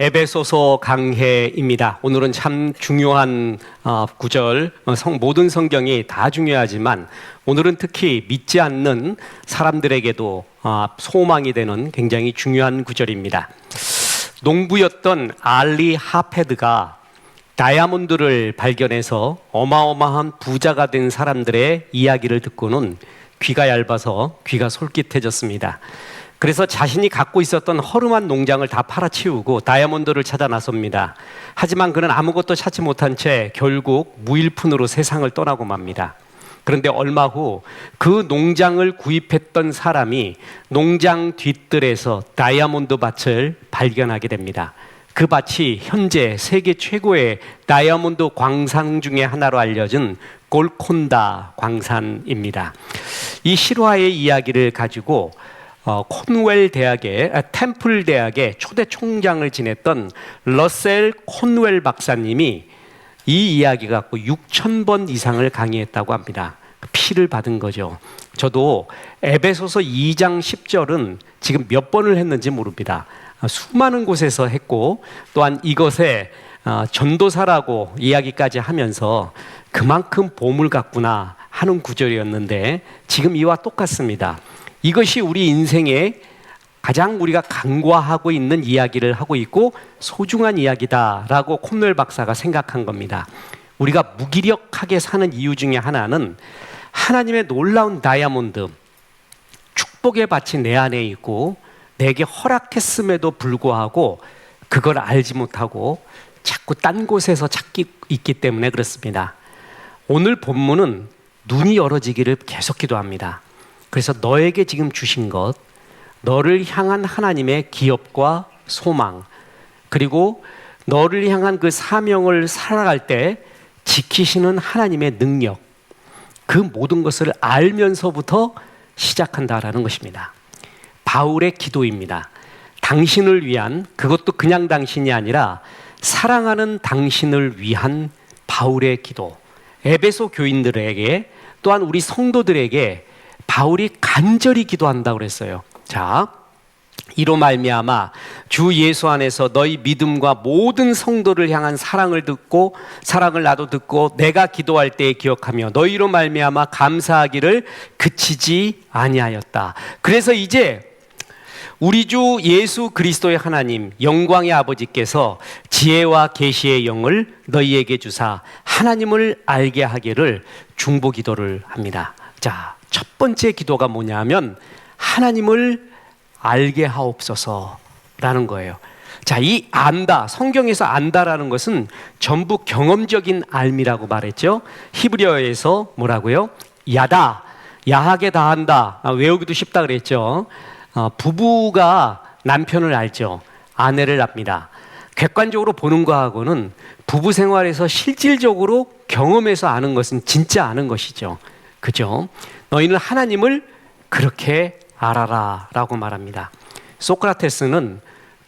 에베소서 강해입니다. 오늘은 참 중요한 구절, 모든 성경이 다 중요하지만 오늘은 특히 믿지 않는 사람들에게도 소망이 되는 굉장히 중요한 구절입니다. 농부였던 알리 하페드가 다이아몬드를 발견해서 어마어마한 부자가 된 사람들의 이야기를 듣고는 귀가 얇아서 귀가 솔깃해졌습니다. 그래서 자신이 갖고 있었던 허름한 농장을 다 팔아치우고 다이아몬드를 찾아 나섭니다. 하지만 그는 아무것도 찾지 못한 채 결국 무일푼으로 세상을 떠나고 맙니다. 그런데 얼마 후 그 농장을 구입했던 사람이 농장 뒤뜰에서 다이아몬드 밭을 발견하게 됩니다. 그 밭이 현재 세계 최고의 다이아몬드 광산 중에 하나로 알려진 골콘다 광산입니다. 이 실화의 이야기를 가지고 콘웰 대학의 템플 대학의 초대 총장을 지냈던 러셀 콘웰 박사님이 이 이야기 갖고 6,000번 이상을 강의했다고 합니다. 피를 받은 거죠. 저도 에베소서 2장 10절은 지금 몇 번을 했는지 모릅니다. 수많은 곳에서 했고 또한 이것에 전도사라고 이야기까지 하면서 그만큼 보물 같구나 하는 구절이었는데 지금 이와 똑같습니다. 이것이 우리 인생에 가장 우리가 간과하고 있는 이야기를 하고 있고 소중한 이야기다라고 콘웰 박사가 생각한 겁니다. 우리가 무기력하게 사는 이유 중에 하나는 하나님의 놀라운 다이아몬드, 축복의 밭이 내 안에 있고 내게 허락했음에도 불구하고 그걸 알지 못하고 자꾸 딴 곳에서 찾기 있기 때문에 그렇습니다. 오늘 본문은 눈이 열어지기를 계속 기도합니다. 그래서 너에게 지금 주신 것, 너를 향한 하나님의 기업과 소망, 그리고 너를 향한 그 사명을 살아갈 때 지키시는 하나님의 능력, 그 모든 것을 알면서부터 시작한다라는 것입니다. 바울의 기도입니다. 당신을 위한, 그것도 그냥 당신이 아니라 사랑하는 당신을 위한 바울의 기도. 에베소 교인들에게 또한 우리 성도들에게 바울이 간절히 기도한다고 그랬어요. 자, 이로 말미암아 주 예수 안에서 너희 믿음과 모든 성도를 향한 사랑을 나도 듣고 내가 기도할 때에 기억하며 너희로 말미암아 감사하기를 그치지 아니하였다. 그래서 이제 우리 주 예수 그리스도의 하나님 영광의 아버지께서 지혜와 계시의 영을 너희에게 주사 하나님을 알게 하기를 중보기도를 합니다. 자, 첫 번째 기도가 뭐냐면 하나님을 알게 하옵소서라는 거예요. 자, 이 안다, 성경에서 안다라는 것은 전부 경험적인 알미라고 말했죠. 히브리어에서 뭐라고요? 야다, 야하게 다한다. 외우기도 쉽다 그랬죠. 부부가 남편을 알죠. 아내를 압니다. 객관적으로 보는 거하고는 부부 생활에서 실질적으로 경험해서 아는 것은 진짜 아는 것이죠. 그죠? 너희는 하나님을 그렇게 알아라 라고 말합니다. 소크라테스는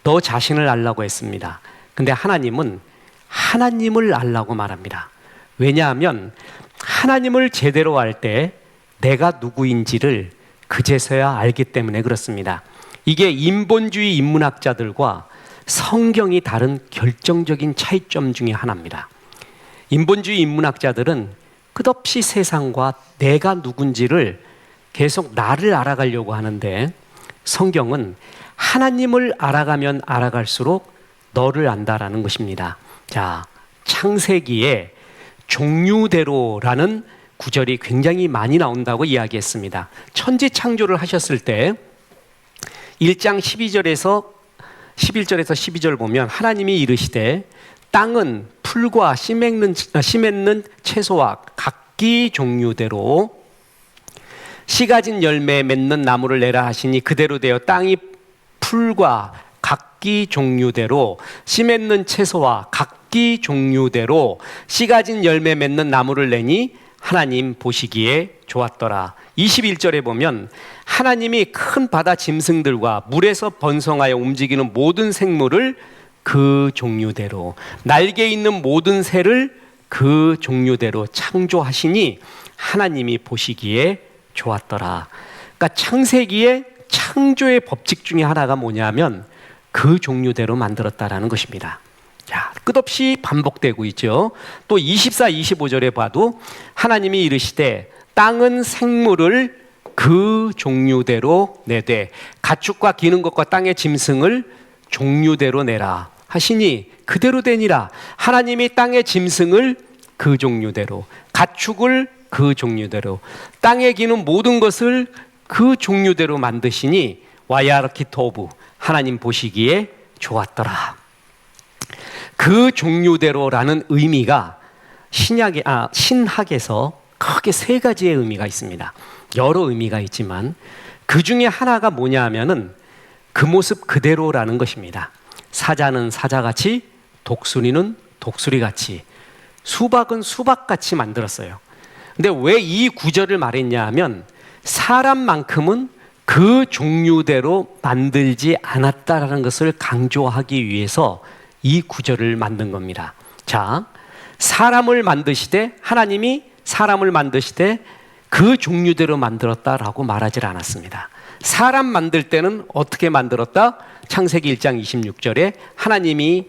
너 자신을 알라고 했습니다. 근데 하나님은 하나님을 알라고 말합니다. 왜냐하면 하나님을 제대로 알 때 내가 누구인지를 그제서야 알기 때문에 그렇습니다. 이게 인본주의 인문학자들과 성경이 다른 결정적인 차이점 중에 하나입니다. 인본주의 인문학자들은 끝없이 세상과 내가 누군지를 계속 나를 알아가려고 하는데 성경은 하나님을 알아가면 알아갈수록 너를 안다라는 것입니다. 자, 창세기에 종류대로라는 구절이 굉장히 많이 나온다고 이야기했습니다. 천지 창조를 하셨을 때 1장 11절에서 12절 보면 하나님이 이르시되 땅은 풀과 씨 맺는 채소와 각기 종류대로 씨 가진 열매 맺는 나무를 내라 하시니 그대로 되어 땅이 풀과 각기 종류대로 씨 맺는 채소와 각기 종류대로 씨 가진 열매 맺는 나무를 내니 하나님 보시기에 좋았더라. 21절에 보면 하나님이 큰 바다 짐승들과 물에서 번성하여 움직이는 모든 생물을 그 종류대로 날개 있는 모든 새를 그 종류대로 창조하시니 하나님이 보시기에 좋았더라. 그러니까 창세기의 창조의 법칙 중에 하나가 뭐냐면 그 종류대로 만들었다라는 것입니다. 자, 끝없이 반복되고 있죠. 또 24, 25절에 봐도 하나님이 이르시되 땅은 생물을 그 종류대로 내되 가축과 기는 것과 땅의 짐승을 종류대로 내라 하시니 그대로 되니라. 하나님이 땅의 짐승을 그 종류대로, 가축을 그 종류대로, 땅에 기는 모든 것을 그 종류대로 만드시니 와야르키토브, 하나님 보시기에 좋았더라. 그 종류대로라는 의미가 신학에서 크게 세 가지의 의미가 있습니다. 여러 의미가 있지만 그 중에 하나가 뭐냐 하면은 그 모습 그대로라는 것입니다. 사자는 사자같이, 독수리는 독수리같이, 수박은 수박같이 만들었어요. 근데 왜 이 구절을 말했냐 하면 사람만큼은 그 종류대로 만들지 않았다라는 것을 강조하기 위해서 이 구절을 만든 겁니다. 자, 사람을 만드시되, 하나님이 사람을 만드시되 그 종류대로 만들었다라고 말하지 않았습니다. 사람 만들 때는 어떻게 만들었다? 창세기 1장 26절에 하나님이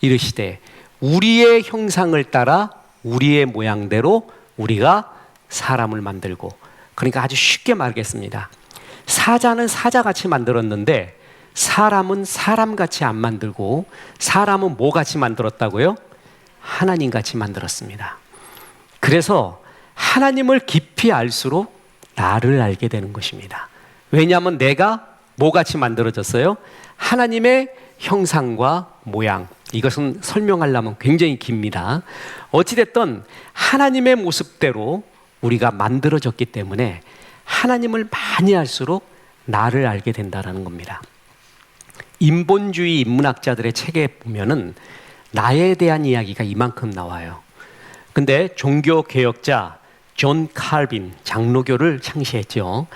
이르시되 우리의 형상을 따라 우리의 모양대로 우리가 사람을 만들고, 그러니까 아주 쉽게 말하겠습니다. 사자는 사자같이 만들었는데 사람은 사람같이 안 만들고, 사람은 뭐같이 만들었다고요? 하나님같이 만들었습니다. 그래서 하나님을 깊이 알수록 나를 알게 되는 것입니다. 왜냐하면 내가 뭐같이 만들어졌어요? 하나님의 형상과 모양. 이것은 설명하려면 굉장히 깁니다. 어찌됐든 하나님의 모습대로 우리가 만들어졌기 때문에 하나님을 많이 알수록 나를 알게 된다는 겁니다. 인본주의 인문학자들의 책에 보면은 나에 대한 이야기가 이만큼 나와요. 근데 종교개혁자 존 칼빈, 장로교를 창시했죠.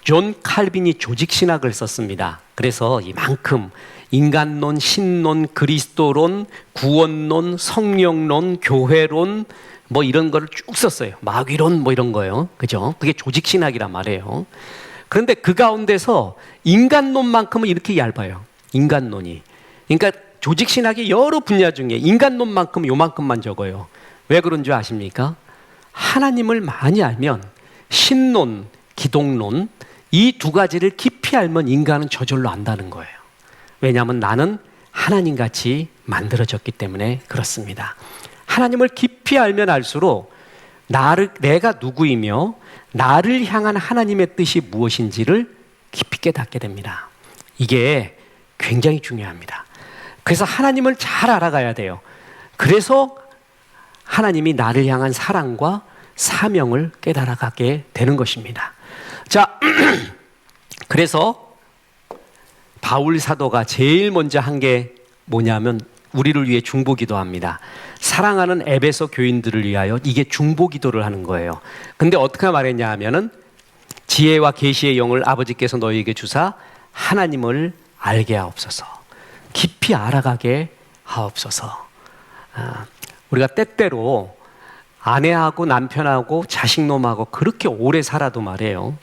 존 칼빈이 조직신학을 썼습니다. 그래서 이만큼 인간론, 신론, 그리스도론, 구원론, 성령론, 교회론 뭐 이런 거를 쭉 썼어요. 마귀론 뭐 이런 거요. 그죠? 그게 조직신학이란 말이에요. 그런데 그 가운데서 인간론만큼은 이렇게 얇아요. 인간론이. 그러니까 조직신학의 여러 분야 중에 인간론만큼 요만큼만 적어요. 왜 그런 줄 아십니까? 하나님을 많이 알면 신론, 기독론 이 두 가지를 깊이 알면 인간은 저절로 안다는 거예요. 왜냐하면 나는 하나님같이 만들어졌기 때문에 그렇습니다. 하나님을 깊이 알면 알수록 내가 누구이며 나를 향한 하나님의 뜻이 무엇인지를 깊이 깨닫게 됩니다. 이게 굉장히 중요합니다. 그래서 하나님을 잘 알아가야 돼요. 그래서 하나님이 나를 향한 사랑과 사명을 깨달아가게 되는 것입니다. 자, 그래서 바울 사도가 제일 먼저 한 게 뭐냐면 우리를 위해 중보기도합니다. 사랑하는 에베소 교인들을 위하여 이게 중보기도를 하는 거예요. 근데 어떻게 말했냐 하면은 지혜와 계시의 영을 아버지께서 너희에게 주사 하나님을 알게 하옵소서, 깊이 알아가게 하옵소서. 우리가 때때로 아내하고 남편하고 자식놈하고 그렇게 오래 살아도 말이에요,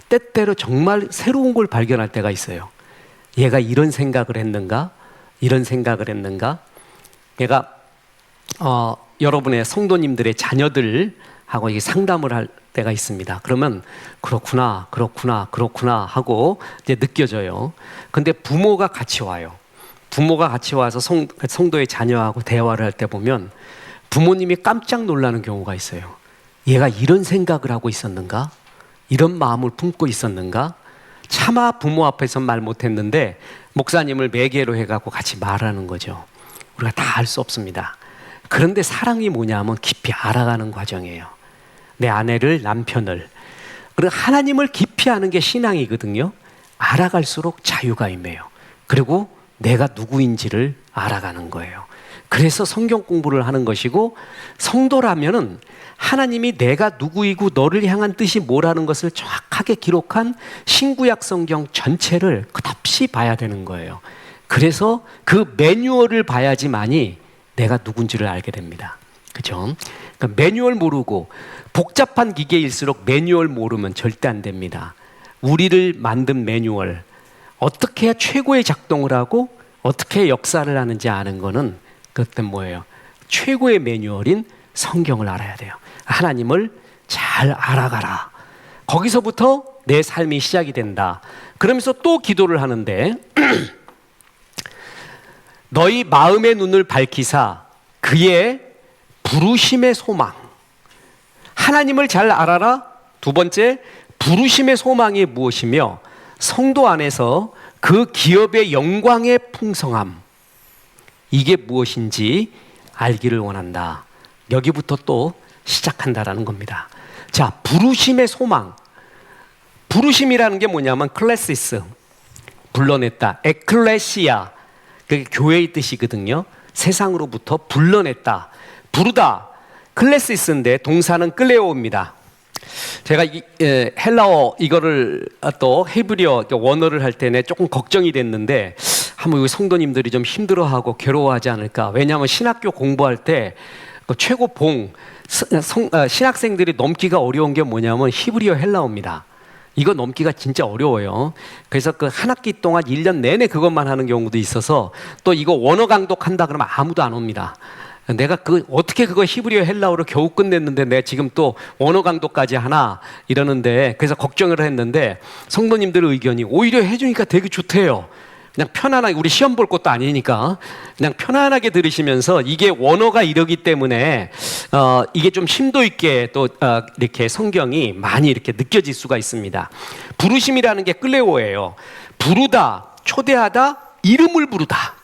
때때로 정말 새로운 걸 발견할 때가 있어요. 얘가 이런 생각을 했는가? 이런 생각을 했는가? 얘가 여러분의 성도님들의 자녀들하고 이게 상담을 할 때가 있습니다. 그러면 그렇구나 하고 이제 느껴져요. 근데 부모가 같이 와요. 부모가 같이 와서 성도의 자녀하고 대화를 할 때 보면 부모님이 깜짝 놀라는 경우가 있어요. 얘가 이런 생각을 하고 있었는가? 이런 마음을 품고 있었는가? 차마 부모 앞에서 말 못했는데 목사님을 매개로 해갖고 같이 말하는 거죠. 우리가 다 알 수 없습니다. 그런데 사랑이 뭐냐 하면 깊이 알아가는 과정이에요. 내 아내를, 남편을. 그리고 하나님을 깊이 아는 게 신앙이거든요. 알아갈수록 자유가 임해요. 그리고 내가 누구인지를 알아가는 거예요. 그래서 성경 공부를 하는 것이고, 성도라면은 하나님이 내가 누구이고 너를 향한 뜻이 뭐라는 것을 정확하게 기록한 신구약 성경 전체를 끝없이 봐야 되는 거예요. 그래서 그 매뉴얼을 봐야지만이 내가 누군지를 알게 됩니다. 그죠? 그러니까 매뉴얼 모르고 복잡한 기계일수록 매뉴얼 모르면 절대 안 됩니다. 우리를 만든 매뉴얼, 어떻게 해야 최고의 작동을 하고 어떻게 역사를 하는지 아는 거는 그때 뭐예요? 최고의 매뉴얼인 성경을 알아야 돼요. 하나님을 잘 알아가라. 거기서부터 내 삶이 시작이 된다. 그러면서 또 기도를 하는데 너희 마음의 눈을 밝히사 그의 부르심의 소망. 하나님을 잘 알아라. 두 번째, 부르심의 소망이 무엇이며 성도 안에서 그 기업의 영광의 풍성함. 이게 무엇인지 알기를 원한다. 여기부터 또 시작한다라는 겁니다. 자, 부르심의 소망. 부르심이라는 게 뭐냐면 클래시스, 불러냈다. 에클레시아, 그게 교회의 뜻이거든요. 세상으로부터 불러냈다. 부르다, 클래시스인데 동사는 클레오입니다. 제가 헬라어 이거를 또 헤브리어 원어를 할 때는 조금 걱정이 됐는데 한번 우리 성도님들이 좀 힘들어하고 괴로워하지 않을까. 왜냐하면 신학교 공부할 때 그 최고 봉 신학생들이 넘기가 어려운 게 뭐냐면 히브리어 헬라어입니다. 이거 넘기가 진짜 어려워요. 그래서 그 한 학기 동안 1년 내내 그것만 하는 경우도 있어서 또 이거 원어 강독한다 그러면 아무도 안 옵니다. 내가 어떻게 그거 히브리어 헬라어로 겨우 끝냈는데 내가 지금 또 원어 강독까지 하나 이러는데, 그래서 걱정을 했는데 성도님들 의견이 오히려 해주니까 되게 좋대요. 그냥 편안하게, 우리 시험 볼 것도 아니니까 그냥 편안하게 들으시면서, 이게 원어가 이러기 때문에 이게 좀 심도 있게 또 이렇게 성경이 많이 이렇게 느껴질 수가 있습니다. 부르심이라는 게 클레오예요. 부르다, 초대하다, 이름을 부르다.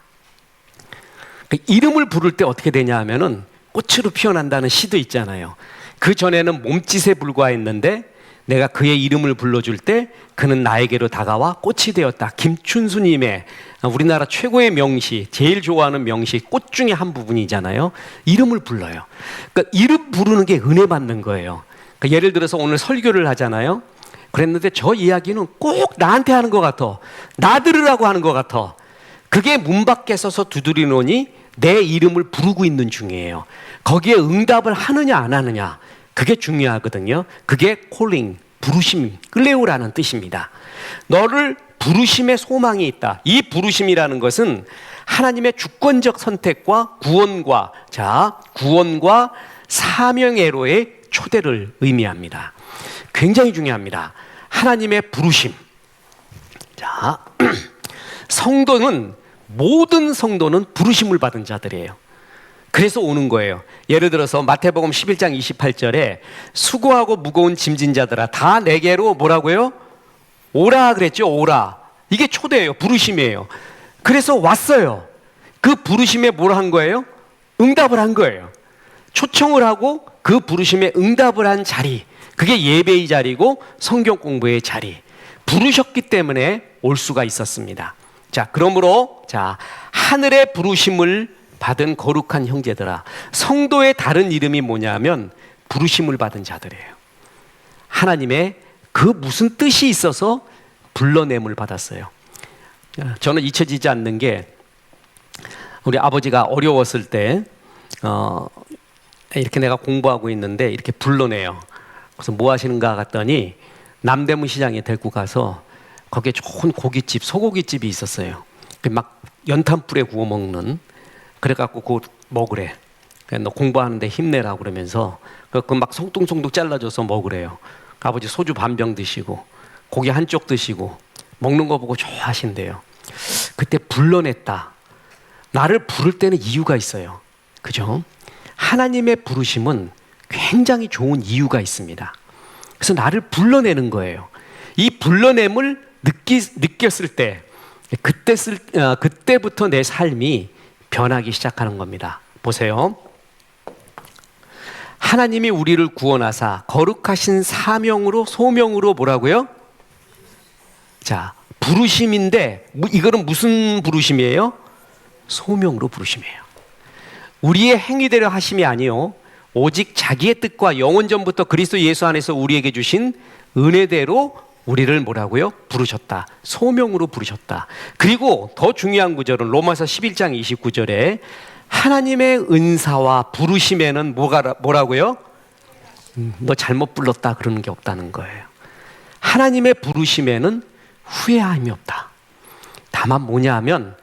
이름을 부를 때 어떻게 되냐 하면은 꽃으로 피어난다는 시도 있잖아요. 그 전에는 몸짓에 불과했는데 내가 그의 이름을 불러줄 때 그는 나에게로 다가와 꽃이 되었다. 김춘수님의 우리나라 최고의 명시, 제일 좋아하는 명시, 꽃 중에 한 부분이잖아요. 이름을 불러요. 그러니까 이름 부르는 게 은혜 받는 거예요. 그러니까 예를 들어서 오늘 설교를 하잖아요. 그랬는데 저 이야기는 꼭 나한테 하는 것 같아. 나 들으라고 하는 것 같아. 그게 문 밖에 서서 두드리노니 내 이름을 부르고 있는 중이에요. 거기에 응답을 하느냐 안 하느냐, 그게 중요하거든요. 그게 콜링, 부르심, 클레오라는 뜻입니다. 너를 부르심의 소망이 있다. 이 부르심이라는 것은 하나님의 주권적 선택과 구원과 사명애로의 초대를 의미합니다. 굉장히 중요합니다. 하나님의 부르심. 자, 모든 성도는 부르심을 받은 자들이에요. 그래서 오는 거예요. 예를 들어서 마태복음 11장 28절에 수고하고 무거운 짐진 자들아 다 내게로 뭐라고요? 오라 그랬죠. 오라. 이게 초대예요. 부르심이에요. 그래서 왔어요. 그 부르심에 뭘 한 거예요? 응답을 한 거예요. 초청을 하고 그 부르심에 응답을 한 자리, 그게 예배의 자리고 성경 공부의 자리. 부르셨기 때문에 올 수가 있었습니다. 자, 그러므로 하늘의 부르심을 받은 거룩한 형제들아, 성도의 다른 이름이 뭐냐면 부르심을 받은 자들이에요. 하나님의 그 무슨 뜻이 있어서 불러냄을 받았어요. 저는 잊혀지지 않는 게, 우리 아버지가 어려웠을 때 이렇게 내가 공부하고 있는데 이렇게 불러내요. 그래서 뭐 하시는가 갔더니 남대문 시장에 데리고 가서 거기에 좋은 고깃집, 소고기집이 있었어요. 막 연탄불에 구워 먹는. 그래갖고 그거 먹으래. 너 공부하는데 힘내라 그러면서 그 막 송뚱송뚱 잘라줘서 먹으래요. 아버지 소주 반병 드시고 고기 한쪽 드시고 먹는 거 보고 좋아하신대요. 그때 불러냈다. 나를 부를 때는 이유가 있어요. 그죠? 하나님의 부르심은 굉장히 좋은 이유가 있습니다. 그래서 나를 불러내는 거예요. 이 불러냄을 느꼈을 때, 그때부터 내 삶이 변하기 시작하는 겁니다. 보세요. 하나님이 우리를 구원하사 거룩하신 소명으로 뭐라고요? 자, 부르심인데 이거는 무슨 부르심이에요? 소명으로 부르심이에요. 우리의 행위대로 하심이 아니요, 오직 자기의 뜻과 영원 전부터 그리스도 예수 안에서 우리에게 주신 은혜대로 우리를 뭐라고요? 부르셨다. 소명으로 부르셨다. 그리고 더 중요한 구절은 로마서 11장 29절에 하나님의 은사와 부르심에는 뭐라고요? 너 잘못 불렀다 그러는 게 없다는 거예요. 하나님의 부르심에는 후회함이 없다. 다만 뭐냐 하면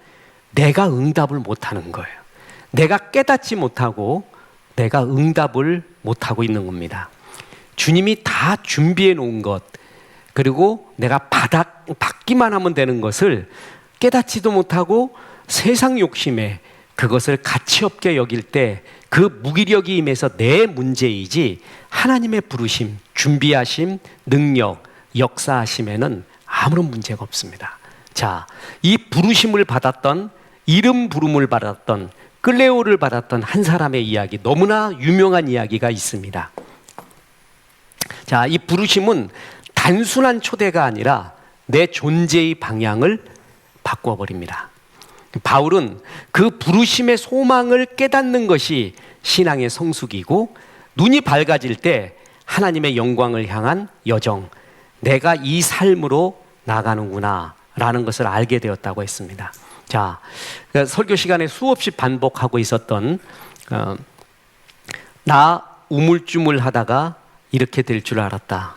내가 응답을 못하는 거예요. 내가 깨닫지 못하고 내가 응답을 못하고 있는 겁니다. 주님이 다 준비해 놓은 것, 그리고 내가 받기만 하면 되는 것을 깨닫지도 못하고 세상 욕심에 그것을 가치 없게 여길 때 그 무기력이 임해서 내 문제이지 하나님의 부르심, 준비하심, 능력, 역사하심에는 아무런 문제가 없습니다. 자, 이 부르심을 받았던, 이름 부름을 받았던, 클레오를 받았던 한 사람의 이야기, 너무나 유명한 이야기가 있습니다. 자, 이 부르심은 단순한 초대가 아니라 내 존재의 방향을 바꿔버립니다. 바울은 그 부르심의 소망을 깨닫는 것이 신앙의 성숙이고, 눈이 밝아질 때 하나님의 영광을 향한 여정, 내가 이 삶으로 나가는구나 라는 것을 알게 되었다고 했습니다. 자, 설교 시간에 수없이 반복하고 있었던 나 우물쭈물 하다가 이렇게 될 줄 알았다.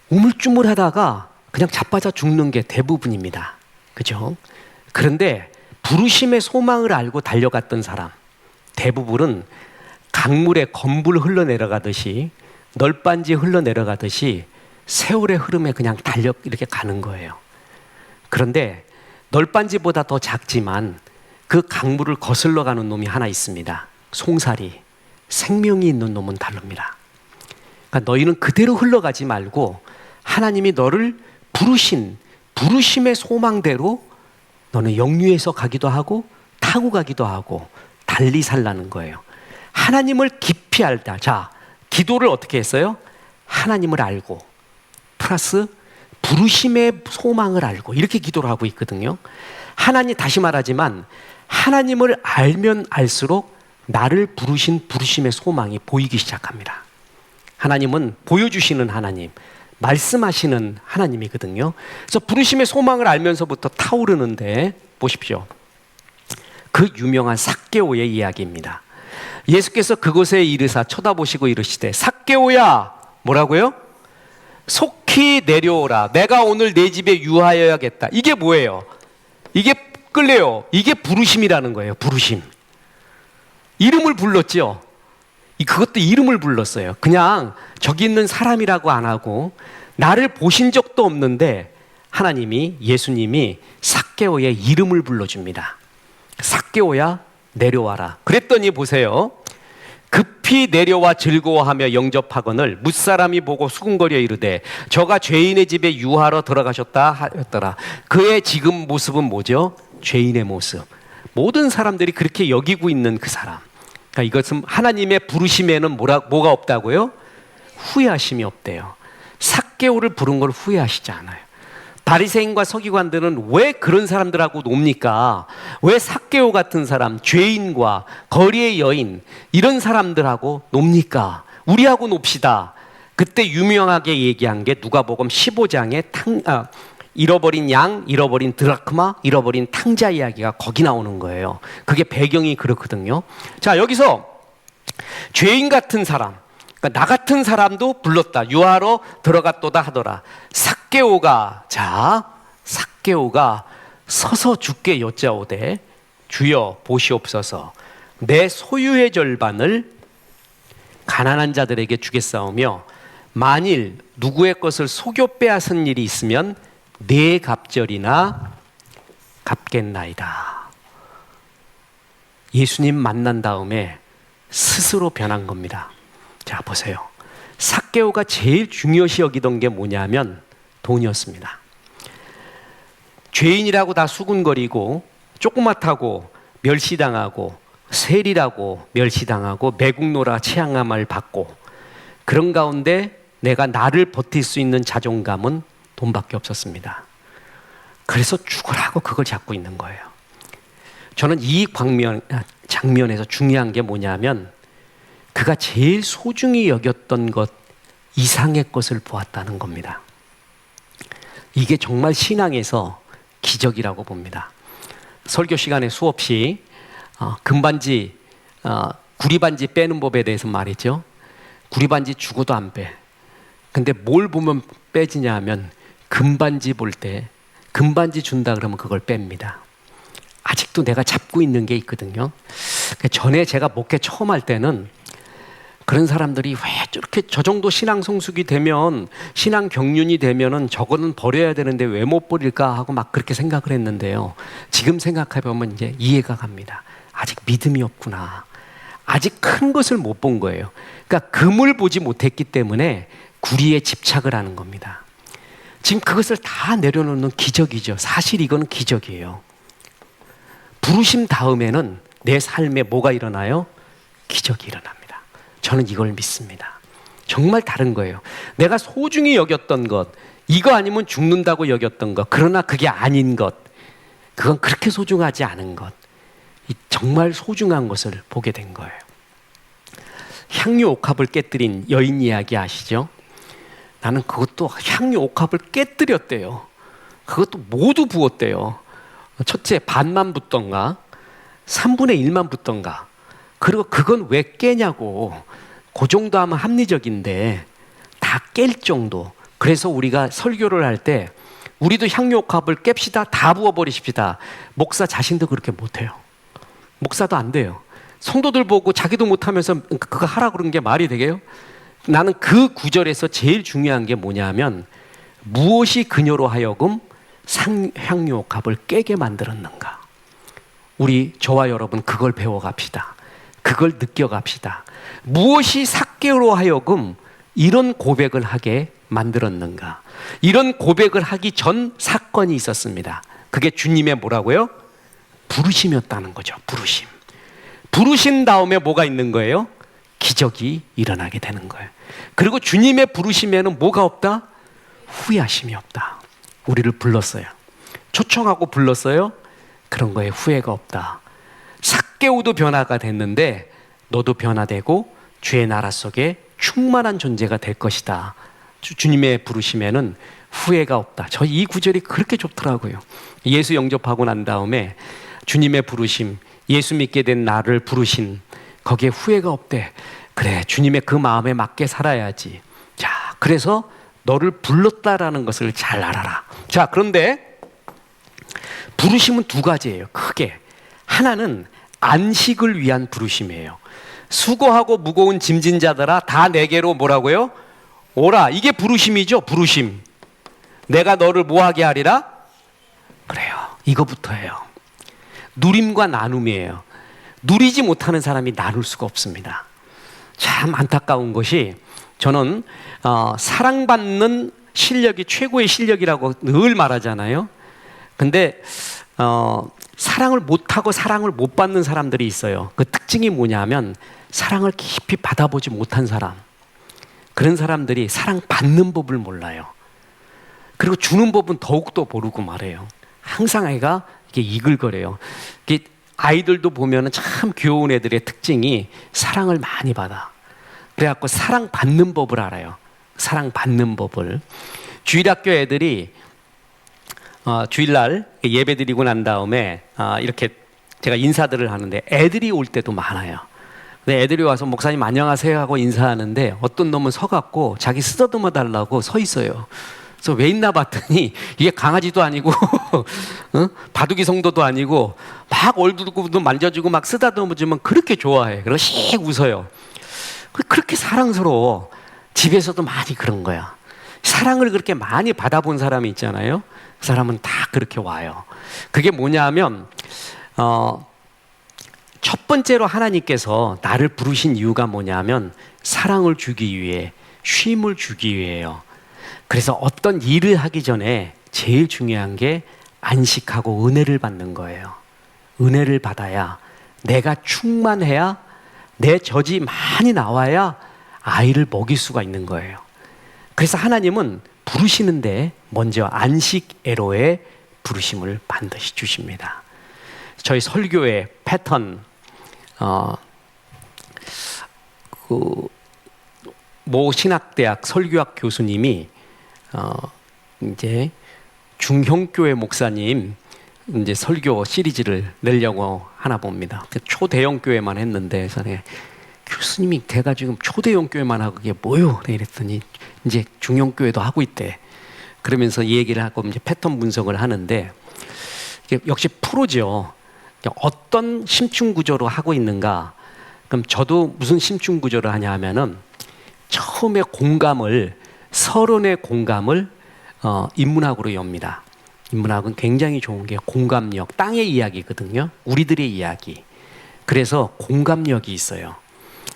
우물쭈물 하다가 그냥 자빠져 죽는 게 대부분입니다. 그죠? 그런데 부르심의 소망을 알고 달려갔던 사람, 대부분은 강물에 건불 흘러내려가듯이, 널빤지 흘러내려가듯이 세월의 흐름에 그냥 달려 이렇게 가는 거예요. 그런데 널빤지보다 더 작지만 그 강물을 거슬러 가는 놈이 하나 있습니다. 송사리, 생명이 있는 놈은 다릅니다. 그러니까 너희는 그대로 흘러가지 말고 하나님이 너를 부르신 부르심의 소망대로 너는 역류해서 가기도 하고 타고 가기도 하고 달리 살라는 거예요. 하나님을 깊이 알다. 자, 기도를 어떻게 했어요? 하나님을 알고 플러스 부르심의 소망을 알고, 이렇게 기도를 하고 있거든요. 하나님, 다시 말하지만 하나님을 알면 알수록 나를 부르신 부르심의 소망이 보이기 시작합니다. 하나님은 보여주시는 하나님, 말씀하시는 하나님이거든요. 그래서 부르심의 소망을 알면서부터 타오르는데, 보십시오. 그 유명한 삭개오의 이야기입니다. 예수께서 그곳에 이르사 쳐다보시고 이르시되, 삭개오야, 뭐라고요? 속히 내려오라. 내가 오늘 내 집에 유하여야겠다. 이게 뭐예요? 이게 끌래요. 이게 부르심이라는 거예요. 부르심. 이름을 불렀죠. 그것도 이름을 불렀어요. 그냥 저기 있는 사람이라고 안 하고, 나를 보신 적도 없는데 하나님이, 예수님이 삭개오의 이름을 불러줍니다. 삭개오야, 내려와라. 그랬더니 보세요. 급히 내려와 즐거워하며 영접하거늘 뭇사람이 보고 수군거려 이르되, 저가 죄인의 집에 유하러 들어가셨다 하였더라. 그의 지금 모습은 뭐죠? 죄인의 모습. 모든 사람들이 그렇게 여기고 있는 그 사람. 그러니까 이것은 하나님의 부르심에는 뭐가 없다고요? 후회하심이 없대요. 삭개오를 부른 걸 후회하시지 않아요. 바리새인과 서기관들은 왜 그런 사람들하고 놉니까? 왜 삭개오 같은 사람, 죄인과 거리의 여인, 이런 사람들하고 놉니까? 우리하고 놉시다. 그때 유명하게 얘기한 게 누가복음 15장에 잃어버린 양, 잃어버린 드라크마, 잃어버린 탕자 이야기가 거기 나오는 거예요. 그게 배경이 그렇거든요. 자, 여기서 죄인 같은 사람, 그러니까 나 같은 사람도 불렀다. 유하러 들어갔도다 하더라. 삭개오가 서서 주께 여짜오되, 주여 보시옵소서, 내 소유의 절반을 가난한 자들에게 주겠사오며 만일 누구의 것을 속여 빼앗은 일이 있으면 네 갑절이나 갚겠나이다. 예수님 만난 다음에 스스로 변한 겁니다. 자, 보세요. 삭개오가 제일 중요시 여기던 게 뭐냐면 돈이었습니다. 죄인이라고 다 수군거리고 조그맣다고 멸시당하고 세리라고 멸시당하고 매국노라 체향함을 받고, 그런 가운데 내가 나를 버틸 수 있는 자존감은 돈밖에 없었습니다. 그래서 죽으라고 그걸 잡고 있는 거예요. 저는 이 장면에서 중요한 게 뭐냐면, 그가 제일 소중히 여겼던 것 이상의 것을 보았다는 겁니다. 이게 정말 신앙에서 기적이라고 봅니다. 설교 시간에 수없이 금반지, 구리반지 빼는 법에 대해서 말했죠. 구리반지 죽어도 안 빼. 근데 뭘 보면 빼지냐 하면, 금반지 볼 때 금반지 준다 그러면 그걸 뺍니다. 아직도 내가 잡고 있는 게 있거든요. 전에 제가 목회 처음 할 때는 그런 사람들이 왜 저렇게 저 정도 신앙 성숙이 되면, 신앙 경륜이 되면은 저거는 버려야 되는데 왜 못 버릴까 하고 막 그렇게 생각을 했는데요. 지금 생각해 보면 이제 이해가 갑니다. 아직 믿음이 없구나. 아직 큰 것을 못 본 거예요. 그러니까 금을 보지 못했기 때문에 구리에 집착을 하는 겁니다. 지금 그것을 다 내려놓는 기적이죠. 사실 이거는 기적이에요. 부르심 다음에는 내 삶에 뭐가 일어나요? 기적이 일어납니다. 저는 이걸 믿습니다. 정말 다른 거예요. 내가 소중히 여겼던 것, 이거 아니면 죽는다고 여겼던 것, 그러나 그게 아닌 것, 그건 그렇게 소중하지 않은 것, 정말 소중한 것을 보게 된 거예요. 향유 옥합을 깨뜨린 여인 이야기 아시죠? 나는 그것도 향유 옥합을 깨뜨렸대요. 그것도 모두 부었대요. 첫째 반만 붓던가 3분의 1만 붓던가. 그리고 그건 왜 깨냐고. 그 정도 하면 합리적인데 다 깰 정도. 그래서 우리가 설교를 할 때 우리도 향유 옥합을 깹시다, 다 부어버리십시다. 목사 자신도 그렇게 못해요. 목사도 안 돼요. 성도들 보고 자기도 못하면서 그거 하라 그런 게 말이 되게요? 나는 그 구절에서 제일 중요한 게 뭐냐면 무엇이 그녀로 하여금 향유 옥합을 깨게 만들었는가. 우리 저와 여러분 그걸 배워갑시다. 그걸 느껴갑시다. 무엇이 삭개로 하여금 이런 고백을 하게 만들었는가. 이런 고백을 하기 전 사건이 있었습니다. 그게 주님의 뭐라고요? 부르심이었다는 거죠. 부르심. 부르신 다음에 뭐가 있는 거예요? 기적이 일어나게 되는 거예요. 그리고 주님의 부르심에는 뭐가 없다? 후회하심이 없다. 우리를 불렀어요. 초청하고 불렀어요. 그런 거에 후회가 없다. 삭개오도 변화가 됐는데 너도 변화되고 주의 나라 속에 충만한 존재가 될 것이다. 주님의 부르심에는 후회가 없다. 저 이 구절이 그렇게 좋더라고요. 예수 영접하고 난 다음에 주님의 부르심, 예수 믿게 된 나를 부르신 거기에 후회가 없대. 그래, 주님의 그 마음에 맞게 살아야지. 자, 그래서 너를 불렀다라는 것을 잘 알아라. 자, 그런데 부르심은 두 가지예요. 크게. 하나는 안식을 위한 부르심이에요. 수고하고 무거운 짐진 자들아 다 내게로 뭐라고요? 오라. 이게 부르심이죠. 부르심. 내가 너를 뭐하게 하리라? 그래요. 이거부터예요. 누림과 나눔이에요. 누리지 못하는 사람이 나눌 수가 없습니다. 참 안타까운 것이 저는 사랑받는 실력이 최고의 실력이라고 늘 말하잖아요. 근데 사랑을 못하고 사랑을 못 받는 사람들이 있어요. 그 특징이 뭐냐면 사랑을 깊이 받아보지 못한 사람. 그런 사람들이 사랑받는 법을 몰라요. 그리고 주는 법은 더욱더 모르고 말해요. 항상 애가 이게 이글거려요. 이게 아이들도 보면 참 귀여운 애들의 특징이 사랑을 많이 받아. 그래갖고 사랑받는 법을 알아요. 사랑받는 법을. 주일학교 애들이 주일날 예배 드리고 난 다음에 이렇게 제가 인사들을 하는데 애들이 올 때도 많아요. 근데 애들이 와서 목사님 안녕하세요 하고 인사하는데 어떤 놈은 서갖고 자기 쓰다듬어 달라고 서 있어요. 그래서 왜 있나 봤더니 이게 강아지도 아니고 바둑이 성도도 아니고 막 얼굴도 만져주고 막 쓰다듬어주면 그렇게 좋아해. 그리고 씩 웃어요. 그렇게 사랑스러워. 집에서도 많이 그런 거야. 사랑을 그렇게 많이 받아본 사람이 있잖아요. 그 사람은 다 그렇게 와요. 그게 뭐냐면 첫 번째로 하나님께서 나를 부르신 이유가 뭐냐면 사랑을 주기 위해, 쉼을 주기 위해요. 그래서 어떤 일을 하기 전에 제일 중요한 게 안식하고 은혜를 받는 거예요. 은혜를 받아야, 내가 충만해야, 내 젖이 많이 나와야 아이를 먹일 수가 있는 거예요. 그래서 하나님은 부르시는데 먼저 안식애로의 부르심을 반드시 주십니다. 저희 설교의 패턴, 모 신학대학 설교학 교수님이 이제 중형교회 목사님 이제 설교 시리즈를 내려고 하나 봅니다. 초대형 교회만 했는데 전에 교수님이 제가 지금 초대형 교회만 하고 그게 뭐요? 이랬더니 이제 중형 교회도 하고 있대. 그러면서 얘기를 하고 이제 패턴 분석을 하는데 역시 프로죠. 어떤 심층 구조로 하고 있는가? 그럼 저도 무슨 심층 구조를 하냐 하면은 처음에 서론의 공감을 인문학으로 엽니다. 인문학은 굉장히 좋은 게 공감력, 땅의 이야기거든요. 우리들의 이야기. 그래서 공감력이 있어요.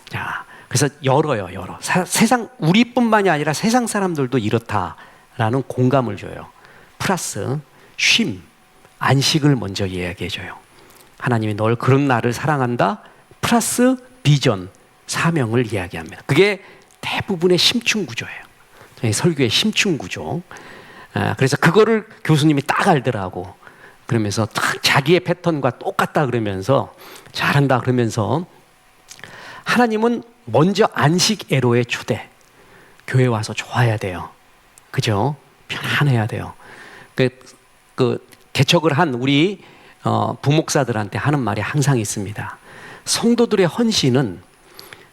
자, 그래서 열어요. 세상, 우리뿐만이 아니라 세상 사람들도 이렇다라는 공감을 줘요. 플러스 쉼, 안식을 먼저 이야기해줘요. 하나님이 널 그런 나를 사랑한다. 플러스 비전, 사명을 이야기합니다. 그게 대부분의 심층 구조예요. 설교의 심층 구조. 그래서 그거를 교수님이 딱 알더라고. 그러면서 딱 자기의 패턴과 똑같다 그러면서 잘한다 그러면서 하나님은 먼저 안식 애로의 초대. 교회 와서 좋아야 돼요. 그죠? 편안해야 돼요. 개척을 한 우리 부목사들한테 하는 말이 항상 있습니다. 성도들의 헌신은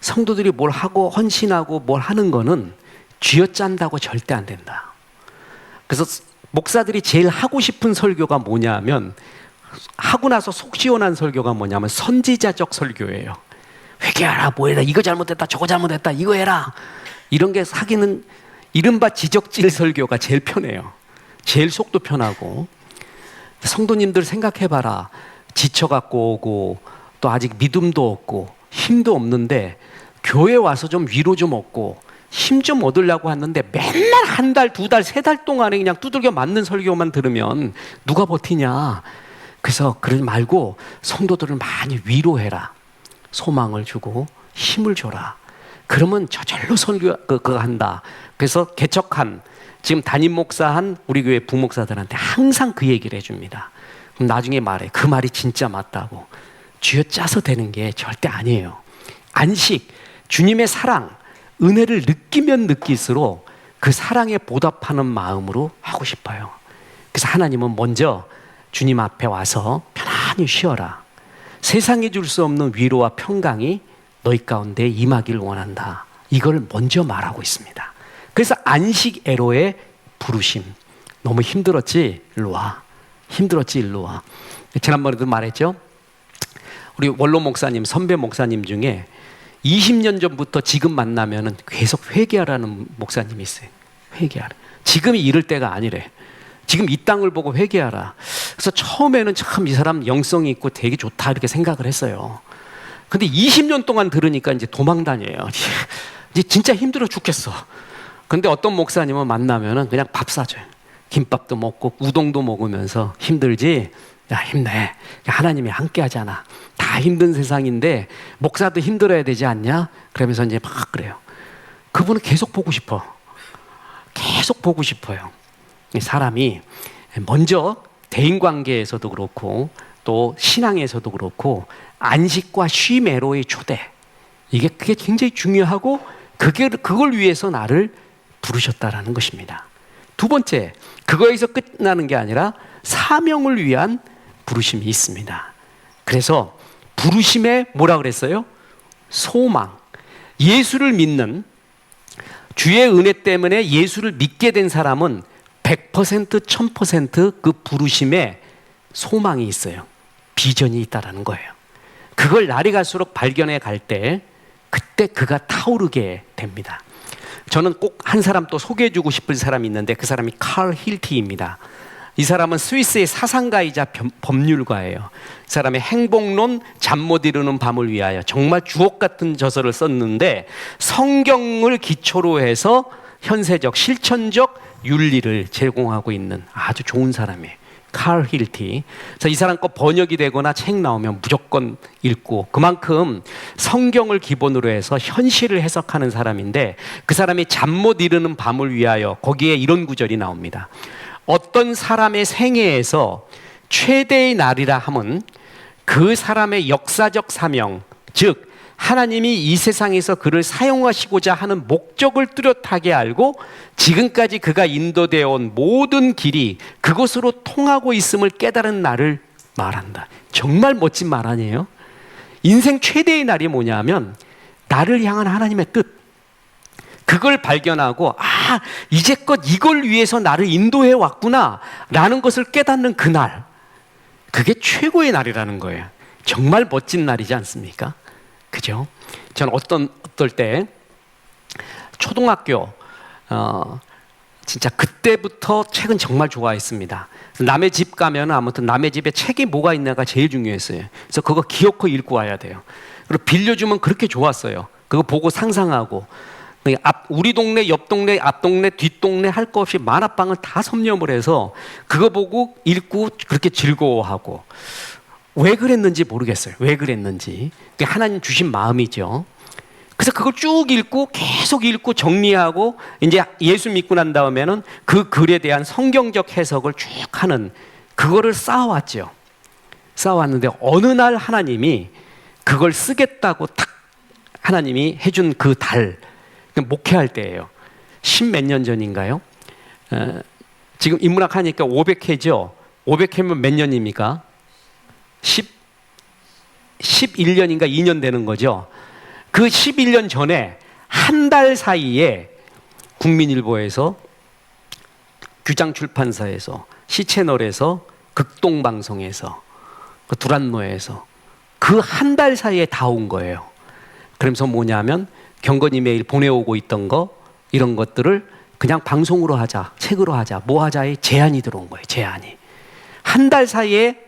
성도들이 뭘 하고 헌신하고 뭘 하는 거는 쥐어짠다고 절대 안 된다. 그래서 목사들이 제일 하고 싶은 설교가 뭐냐면 하고 나서 속 시원한 설교가 뭐냐면 선지자적 설교예요. 회개하라, 뭐해라, 이거 잘못했다, 저거 잘못했다, 이거 해라. 이런 게 하기는 이른바 지적질 설교가 제일 편해요. 제일 속도 편하고. 성도님들 생각해봐라. 지쳐갖고 오고 또 아직 믿음도 없고 힘도 없는데 교회 와서 좀 위로 좀 얻고 힘 좀 얻으려고 하는데 맨날 한 달, 두 달, 세 달 동안에 그냥 두들겨 맞는 설교만 들으면 누가 버티냐. 그래서 그러지 말고 성도들을 많이 위로해라. 소망을 주고 힘을 줘라. 그러면 저절로 설교 그거 한다. 그래서 개척한 지금 담임 목사한 우리 교회 부목사들한테 항상 그 얘기를 해줍니다. 그럼 나중에 말해. 그 말이 진짜 맞다고. 쥐어짜서 되는 게 절대 아니에요. 안식, 주님의 사랑, 은혜를 느끼면 느낄수록 그 사랑에 보답하는 마음으로 하고 싶어요. 그래서 하나님은 먼저 주님 앞에 와서 편안히 쉬어라. 세상에 줄 수 없는 위로와 평강이 너희 가운데 임하길 원한다. 이걸 먼저 말하고 있습니다. 그래서 안식 애로의 부르심. 너무 힘들었지? 일로 와. 힘들었지? 일로 와. 지난번에도 말했죠? 우리 원로 목사님, 선배 목사님 중에 20년 전부터 지금 만나면은 계속 회개하라는 목사님이 있어요. 회개하라. 지금이 이럴 때가 아니래. 지금 이 땅을 보고 회개하라. 그래서 처음에는 참 이 사람 영성이 있고 되게 좋다 이렇게 생각을 했어요. 근데 20년 동안 들으니까 이제 도망 다녀요. 이제 진짜 힘들어 죽겠어. 근데 어떤 목사님은 만나면은 그냥 밥 사줘요. 김밥도 먹고 우동도 먹으면서 힘들지? 야, 힘내. 하나님이 함께 하잖아. 다 힘든 세상인데 목사도 힘들어야 되지 않냐? 그러면서 이제 막 그래요. 그분은 계속 보고 싶어. 계속 보고 싶어요. 사람이 먼저 대인관계에서도 그렇고 또 신앙에서도 그렇고 안식과 쉼 애로의 초대. 그게 굉장히 중요하고 그걸 위해서 나를 부르셨다라는 것입니다. 두 번째, 그거에서 끝나는 게 아니라 사명을 위한 부르심이 있습니다. 그래서 부르심에 뭐라 그랬어요? 소망. 예수를 믿는 주의 은혜 때문에 예수를 믿게 된 사람은 100% 1000% 부르심에 소망이 있어요. 비전이 있다라는 거예요. 그걸 날이 갈수록 발견해 갈 때 그때 그가 타오르게 됩니다. 저는 꼭 한 사람 또 소개해주고 싶은 사람이 있는데 그 사람이 칼 힐티입니다. 이 사람은 스위스의 사상가이자 법률가예요. 이 사람의 행복론, 잠 못 이루는 밤을 위하여 정말 주옥 같은 저서를 썼는데 성경을 기초로 해서 현세적, 실천적 윤리를 제공하고 있는 아주 좋은 사람이에요. 칼 힐티. 그래서 이 사람 거 번역이 되거나 책 나오면 무조건 읽고 그만큼 성경을 기본으로 해서 현실을 해석하는 사람인데 그 사람이 잠 못 이루는 밤을 위하여 거기에 이런 구절이 나옵니다. 어떤 사람의 생애에서 최대의 날이라 함은 그 사람의 역사적 사명, 즉 하나님이 이 세상에서 그를 사용하시고자 하는 목적을 뚜렷하게 알고 지금까지 그가 인도되어 온 모든 길이 그것으로 통하고 있음을 깨달은 날을 말한다. 정말 멋진 말 아니에요? 인생 최대의 날이 뭐냐면 나를 향한 하나님의 뜻. 그걸 발견하고 이제껏 이걸 위해서 나를 인도해 왔구나 라는 것을 깨닫는 그날. 그게 최고의 날이라는 거예요. 정말 멋진 날이지 않습니까? 그죠? 저는 어떨 때 초등학교 진짜 그때부터 책은 정말 좋아했습니다. 남의 집 가면 아무튼 남의 집에 책이 뭐가 있나가 제일 중요했어요. 그래서 그거 기어코 읽고 와야 돼요. 그리고 빌려주면 그렇게 좋았어요. 그거 보고 상상하고 우리 동네, 옆 동네, 앞 동네, 뒷 동네 할 거 없이 만화방을 다 섭렵을 해서 그거 보고 읽고 그렇게 즐거워하고 왜 그랬는지 모르겠어요. 왜 그랬는지. 그게 하나님 주신 마음이죠. 그래서 그걸 쭉 읽고 계속 읽고 정리하고 이제 예수 믿고 난 다음에는 그 글에 대한 성경적 해석을 쭉 하는 그거를 쌓아왔죠. 쌓아왔는데 어느 날 하나님이 그걸 쓰겠다고 딱 하나님이 해준 그 달, 목회할 때예요. 10몇 년 전인가요? 지금 인문학 하니까 500회죠. 500회면 몇 년입니까? 11년인가 2년 되는 거죠. 그 11년 전에 한 달 사이에 국민일보에서, 규장출판사에서, 시채널에서, 극동방송에서, 두란노에서 그 한 달 사이에 다 온 거예요. 그러면서 뭐냐면 경건이 매일 보내오고 있던 거 이런 것들을 그냥 방송으로 하자, 책으로 하자, 뭐 하자의 제안이 들어온 거예요. 제안이. 한 달 사이에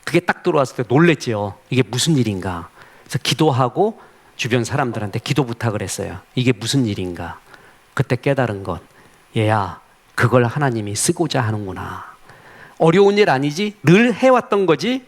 그게 딱 들어왔을 때 놀랬죠. 이게 무슨 일인가. 그래서 기도하고 주변 사람들한테 기도 부탁을 했어요. 이게 무슨 일인가. 그때 깨달은 것. 얘야, 그걸 하나님이 쓰고자 하는구나. 어려운 일 아니지? 늘 해왔던 거지?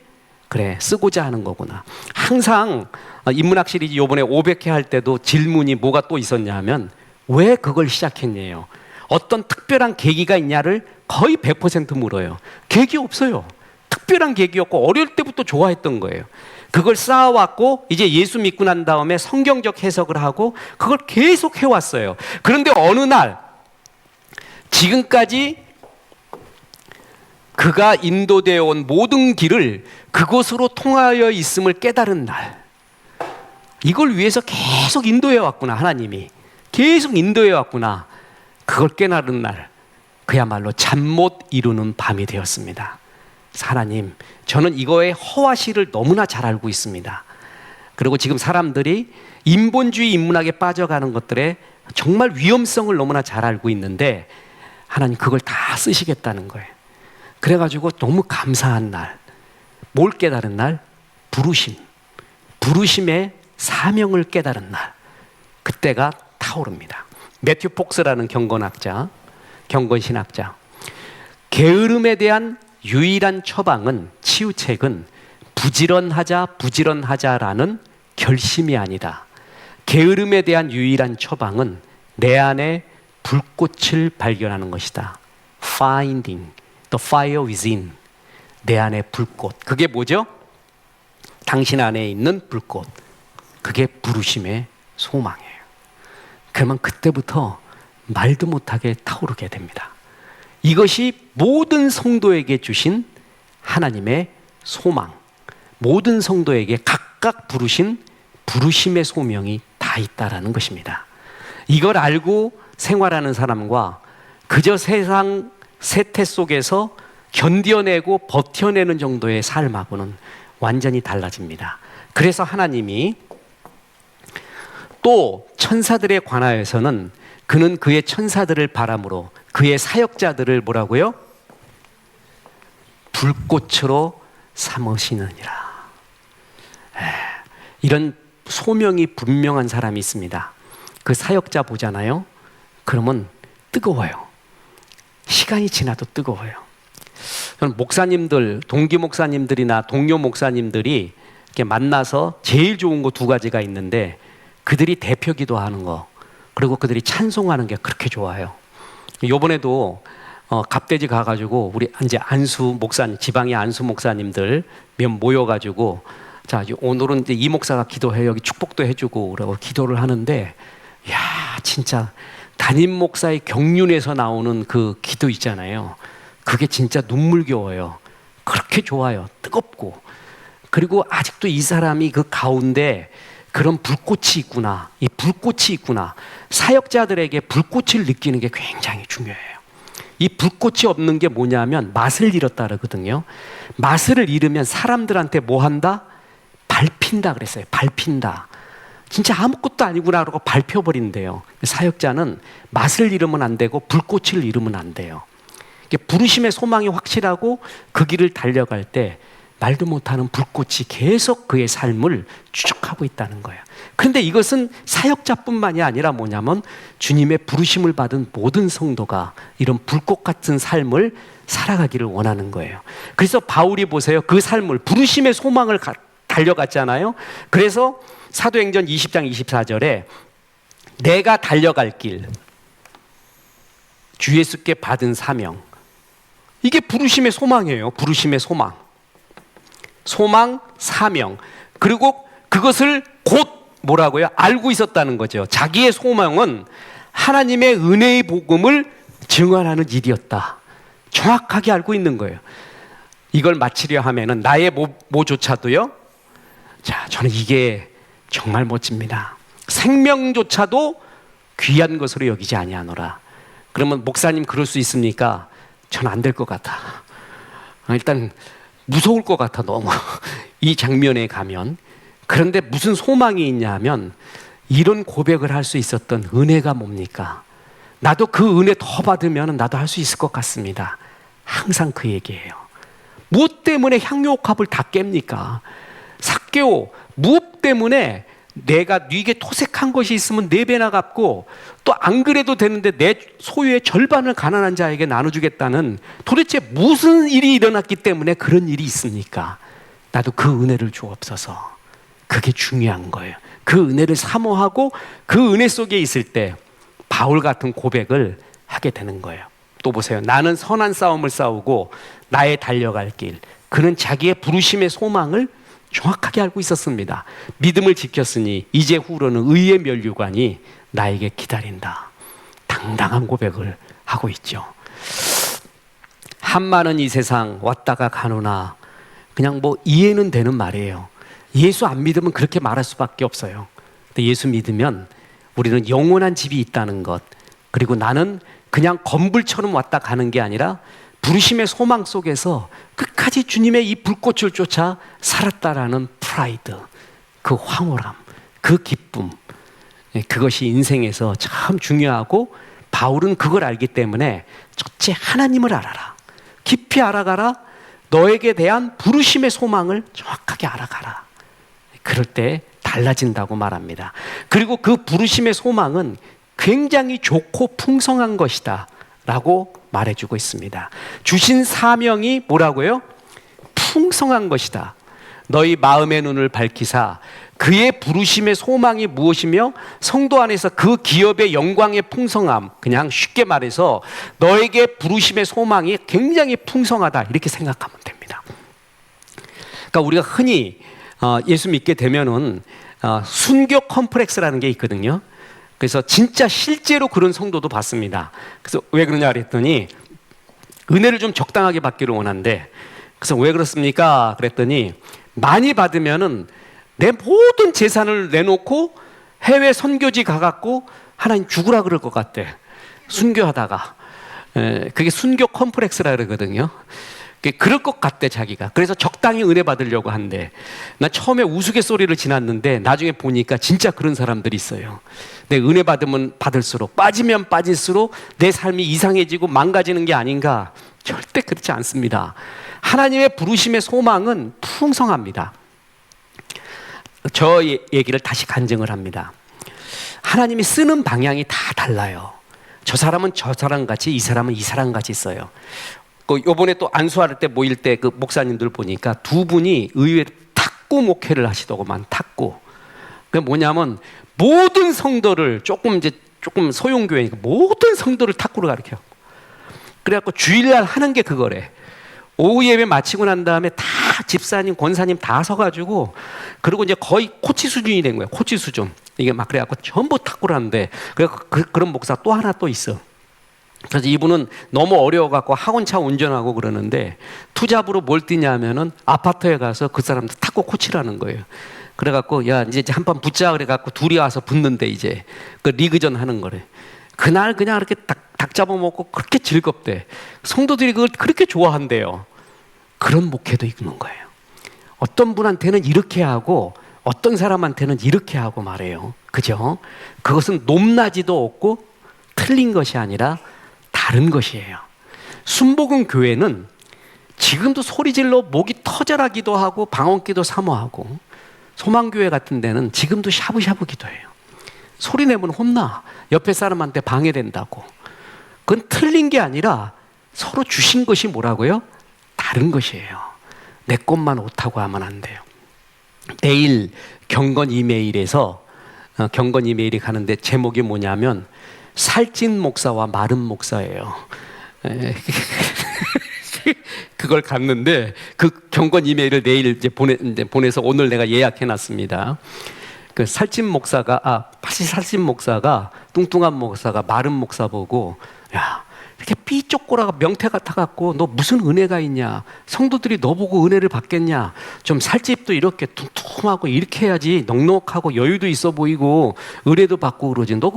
그래, 쓰고자 하는 거구나. 항상 인문학 시리즈 요번에 500회 할 때도 질문이 뭐가 또 있었냐 하면 왜 그걸 시작했냐요. 어떤 특별한 계기가 있냐를 거의 100% 물어요. 계기 없어요. 특별한 계기였고 어릴 때부터 좋아했던 거예요. 그걸 쌓아왔고 이제 예수 믿고 난 다음에 성경적 해석을 하고 그걸 계속 해왔어요. 그런데 어느 날 지금까지 그가 인도되어 온 모든 길을 그곳으로 통하여 있음을 깨달은 날, 이걸 위해서 계속 인도해 왔구나. 하나님이 계속 인도해 왔구나. 그걸 깨달은 날, 그야말로 잠 못 이루는 밤이 되었습니다. 하나님, 저는 이거의 허와시를 너무나 잘 알고 있습니다. 그리고 지금 사람들이 인본주의 인문학에 빠져가는 것들의 정말 위험성을 너무나 잘 알고 있는데 하나님 그걸 다 쓰시겠다는 거예요. 그래가지고 너무 감사한 날, 뭘 깨달은 날? 부르심의 사명을 깨달은 날, 그때가 타오릅니다. 매튜 폭스라는 경건신학자, 게으름에 대한 유일한 처방은, 치유책은 부지런하자라는 결심이 아니다. 게으름에 대한 유일한 처방은 내 안에 불꽃을 발견하는 것이다. Finding the fire within. 내 안에 불꽃. 그게 뭐죠? 당신 안에 있는 불꽃. 그게 부르심의 소망이에요. 그러면 그때부터 말도 못하게 타오르게 됩니다. 이것이 모든 성도에게 주신 하나님의 소망, 모든 성도에게 각각 부르신 부르심의 소명이 다 있다라는 것입니다. 이걸 알고 생활하는 사람과 그저 세상 세태 속에서 견뎌내고 버텨내는 정도의 삶하고는 완전히 달라집니다. 그래서 하나님이 또 천사들에 관하여서는 그는 그의 천사들을 바람으로 그의 사역자들을 뭐라고요? 불꽃으로 삼으시느니라. 이런 소명이 분명한 사람이 있습니다. 그 사역자 보잖아요. 그러면 뜨거워요. 시간이 지나도 뜨거워요. 저는 목사님들, 동기 목사님들이나 동료 목사님들이 이렇게 만나서 제일 좋은 거 2가지가 있는데 그들이 대표 기도하는 거, 그리고 그들이 찬송하는 게 그렇게 좋아요. 요번에도 갑돼지 가가지고 우리 이제 안수 목사님, 지방의 안수 목사님들 몇 모여가지고 자 오늘은 이제 이 목사가 기도해 여기 축복도 해주고 그러고 기도를 하는데, 야 진짜 담임 목사의 경륜에서 나오는 그 기도 있잖아요. 그게 진짜 눈물겨워요. 그렇게 좋아요. 뜨겁고. 그리고 아직도 이 사람이 그 가운데 그런 불꽃이 있구나. 이 불꽃이 있구나. 사역자들에게 불꽃을 느끼는 게 굉장히 중요해요. 이 불꽃이 없는 게 뭐냐면 맛을 잃었다 그러거든요. 맛을 잃으면 사람들한테 뭐 한다? 밟힌다 그랬어요. 밟힌다. 진짜 아무것도 아니구나 그러고 밟혀버린대요. 사역자는 맛을 잃으면 안 되고 불꽃을 잃으면 안 돼요. 부르심의 소망이 확실하고 그 길을 달려갈 때 말도 못하는 불꽃이 계속 그의 삶을 추적하고 있다는 거예요. 그런데 이것은 사역자뿐만이 아니라 뭐냐면 주님의 부르심을 받은 모든 성도가 이런 불꽃 같은 삶을 살아가기를 원하는 거예요. 그래서 바울이 보세요. 그 삶을 부르심의 소망을 달려갔잖아요. 그래서 사도행전 20장 24절에 내가 달려갈 길, 주 예수께 받은 사명, 이게 부르심의 소망이에요. 부르심의 소망. 소망, 사명. 그리고 그것을 곧 뭐라고요? 알고 있었다는 거죠. 자기의 소망은 하나님의 은혜의 복음을 증언하는 일이었다. 정확하게 알고 있는 거예요. 이걸 마치려 하면은 나의 뭐조차도요. 자, 저는 이게 정말 멋집니다. 생명조차도 귀한 것으로 여기지 아니하노라. 그러면 목사님 그럴 수 있습니까? 전 안 될 것 같아. 일단 무서울 것 같아 너무 이 장면에 가면. 그런데 무슨 소망이 있냐면 이런 고백을 할 수 있었던 은혜가 뭡니까? 나도 그 은혜 더 받으면 나도 할 수 있을 것 같습니다. 항상 그 얘기예요. 무엇 때문에 향유옥합을 다 깹니까? 삭개오, 무엇 때문에 내가 네게 토색한 것이 있으면 4배나 갚고 또 안 그래도 되는데 내 소유의 절반을 가난한 자에게 나눠주겠다는 도대체 무슨 일이 일어났기 때문에 그런 일이 있습니까? 나도 그 은혜를 주옵소서. 그게 중요한 거예요. 그 은혜를 사모하고 그 은혜 속에 있을 때 바울 같은 고백을 하게 되는 거예요. 또 보세요. 나는 선한 싸움을 싸우고 나의 달려갈 길. 그는 자기의 부르심의 소망을 정확하게 알고 있었습니다. 믿음을 지켰으니 이제 후로는 의의 면류관이 나에게 기다린다. 당당한 고백을 하고 있죠. 한마는 이 세상 왔다가 가노나 그냥 뭐 이해는 되는 말이에요. 예수 안 믿으면 그렇게 말할 수밖에 없어요. 근데 예수 믿으면 우리는 영원한 집이 있다는 것, 그리고 나는 그냥 건불처럼 왔다 가는 게 아니라 부르심의 소망 속에서 끝까지 주님의 이 불꽃을 쫓아 살았다라는 프라이드, 그 황홀함, 그 기쁨, 그것이 인생에서 참 중요하고 바울은 그걸 알기 때문에 첫째 하나님을 알아라. 깊이 알아가라. 너에게 대한 부르심의 소망을 정확하게 알아가라. 그럴 때 달라진다고 말합니다. 그리고 그 부르심의 소망은 굉장히 좋고 풍성한 것이다 라고 말해주고 있습니다. 주신 사명이 뭐라고요? 풍성한 것이다. 너희 마음의 눈을 밝히사 그의 부르심의 소망이 무엇이며 성도 안에서 그 기업의 영광의 풍성함, 그냥 쉽게 말해서 너에게 부르심의 소망이 굉장히 풍성하다 이렇게 생각하면 됩니다. 그러니까 우리가 흔히 예수 믿게 되면은 순교 컴플렉스라는 게 있거든요. 그래서 진짜 실제로 그런 성도도 봤습니다. 그래서 왜 그러냐 그랬더니 은혜를 좀 적당하게 받기를 원한대. 그래서 왜 그렇습니까? 그랬더니 많이 받으면은 내 모든 재산을 내놓고 해외 선교지 가갖고 하나님 죽으라 그럴 것 같대. 순교하다가. 그게 순교 컴플렉스라 그러거든요. 그럴 것 같대 자기가. 그래서 적당히 은혜 받으려고 한대. 나 처음에 우스갯소리를 지났는데 나중에 보니까 진짜 그런 사람들이 있어요. 내 은혜 받으면 받을수록, 빠지면 빠질수록 내 삶이 이상해지고 망가지는 게 아닌가. 절대 그렇지 않습니다. 하나님의 부르심의 소망은 풍성합니다. 저 얘기를 다시 간증을 합니다. 하나님이 쓰는 방향이 다 달라요. 저 사람은 저 사람 같이, 이 사람은 이 사람 같이 써요. 요번에 또 안수할 때 모일 때 그 목사님들 보니까 두 분이 의외로 탁구 목회를 하시더구만. 탁구. 그게 뭐냐면 모든 성도를 조금 소용교회니까 모든 성도를 탁구를 가르쳐요. 그래갖고 주일날 하는 게 그거래. 오후 예배 마치고 난 다음에 다 집사님, 권사님 다 서가지고, 그리고 이제 거의 코치 수준이 된 거야. 코치 수준. 이게 막 그래갖고 전부 탁구를 하는데, 그런 목사 또 하나 또 있어. 그래서 이분은 너무 어려워갖고 학원차 운전하고 그러는데, 투잡으로 뭘 뛰냐면은 아파트에 가서 그 사람들 탁구 코치를 하는 거예요. 그래갖고, 야, 이제 한 판 붙자. 그래갖고 둘이 와서 붙는데 이제 그 리그전 하는 거래. 그날 그냥 이렇게 딱 닭 잡아먹고 그렇게 즐겁대. 성도들이 그걸 그렇게 좋아한대요. 그런 목회도 있는 거예요. 어떤 분한테는 이렇게 하고 어떤 사람한테는 이렇게 하고 말해요. 그죠? 그것은 높낮이도 없고 틀린 것이 아니라 다른 것이에요. 순복음 교회는 지금도 소리질러 목이 터져라기도 하고 방언기도 사모하고, 소망교회 같은 데는 지금도 샤브샤브 기도해요. 소리 내면 혼나. 옆에 사람한테 방해된다고. 그건 틀린 게 아니라 서로 주신 것이 뭐라고요? 다른 것이에요. 내 것만 옳다고 하면 안 돼요. 내일 경건 이메일에서 경건 이메일이 가는데 제목이 뭐냐면 살찐 목사와 마른 목사예요. 그걸 갔는데 그 경건 이메일을 내일 이제 보내서 오늘 내가 예약해놨습니다. 그 살찐 목사가 살찐 목사가 뚱뚱한 목사가 마른 목사 보고, 야, 이렇게 삐쪽꼬라가 명태 같아갖고 너 무슨 은혜가 있냐? 성도들이 너 보고 은혜를 받겠냐? 좀 살집도 이렇게 퉁퉁하고 이렇게 해야지 넉넉하고 여유도 있어 보이고 은혜도 받고 그러지. 너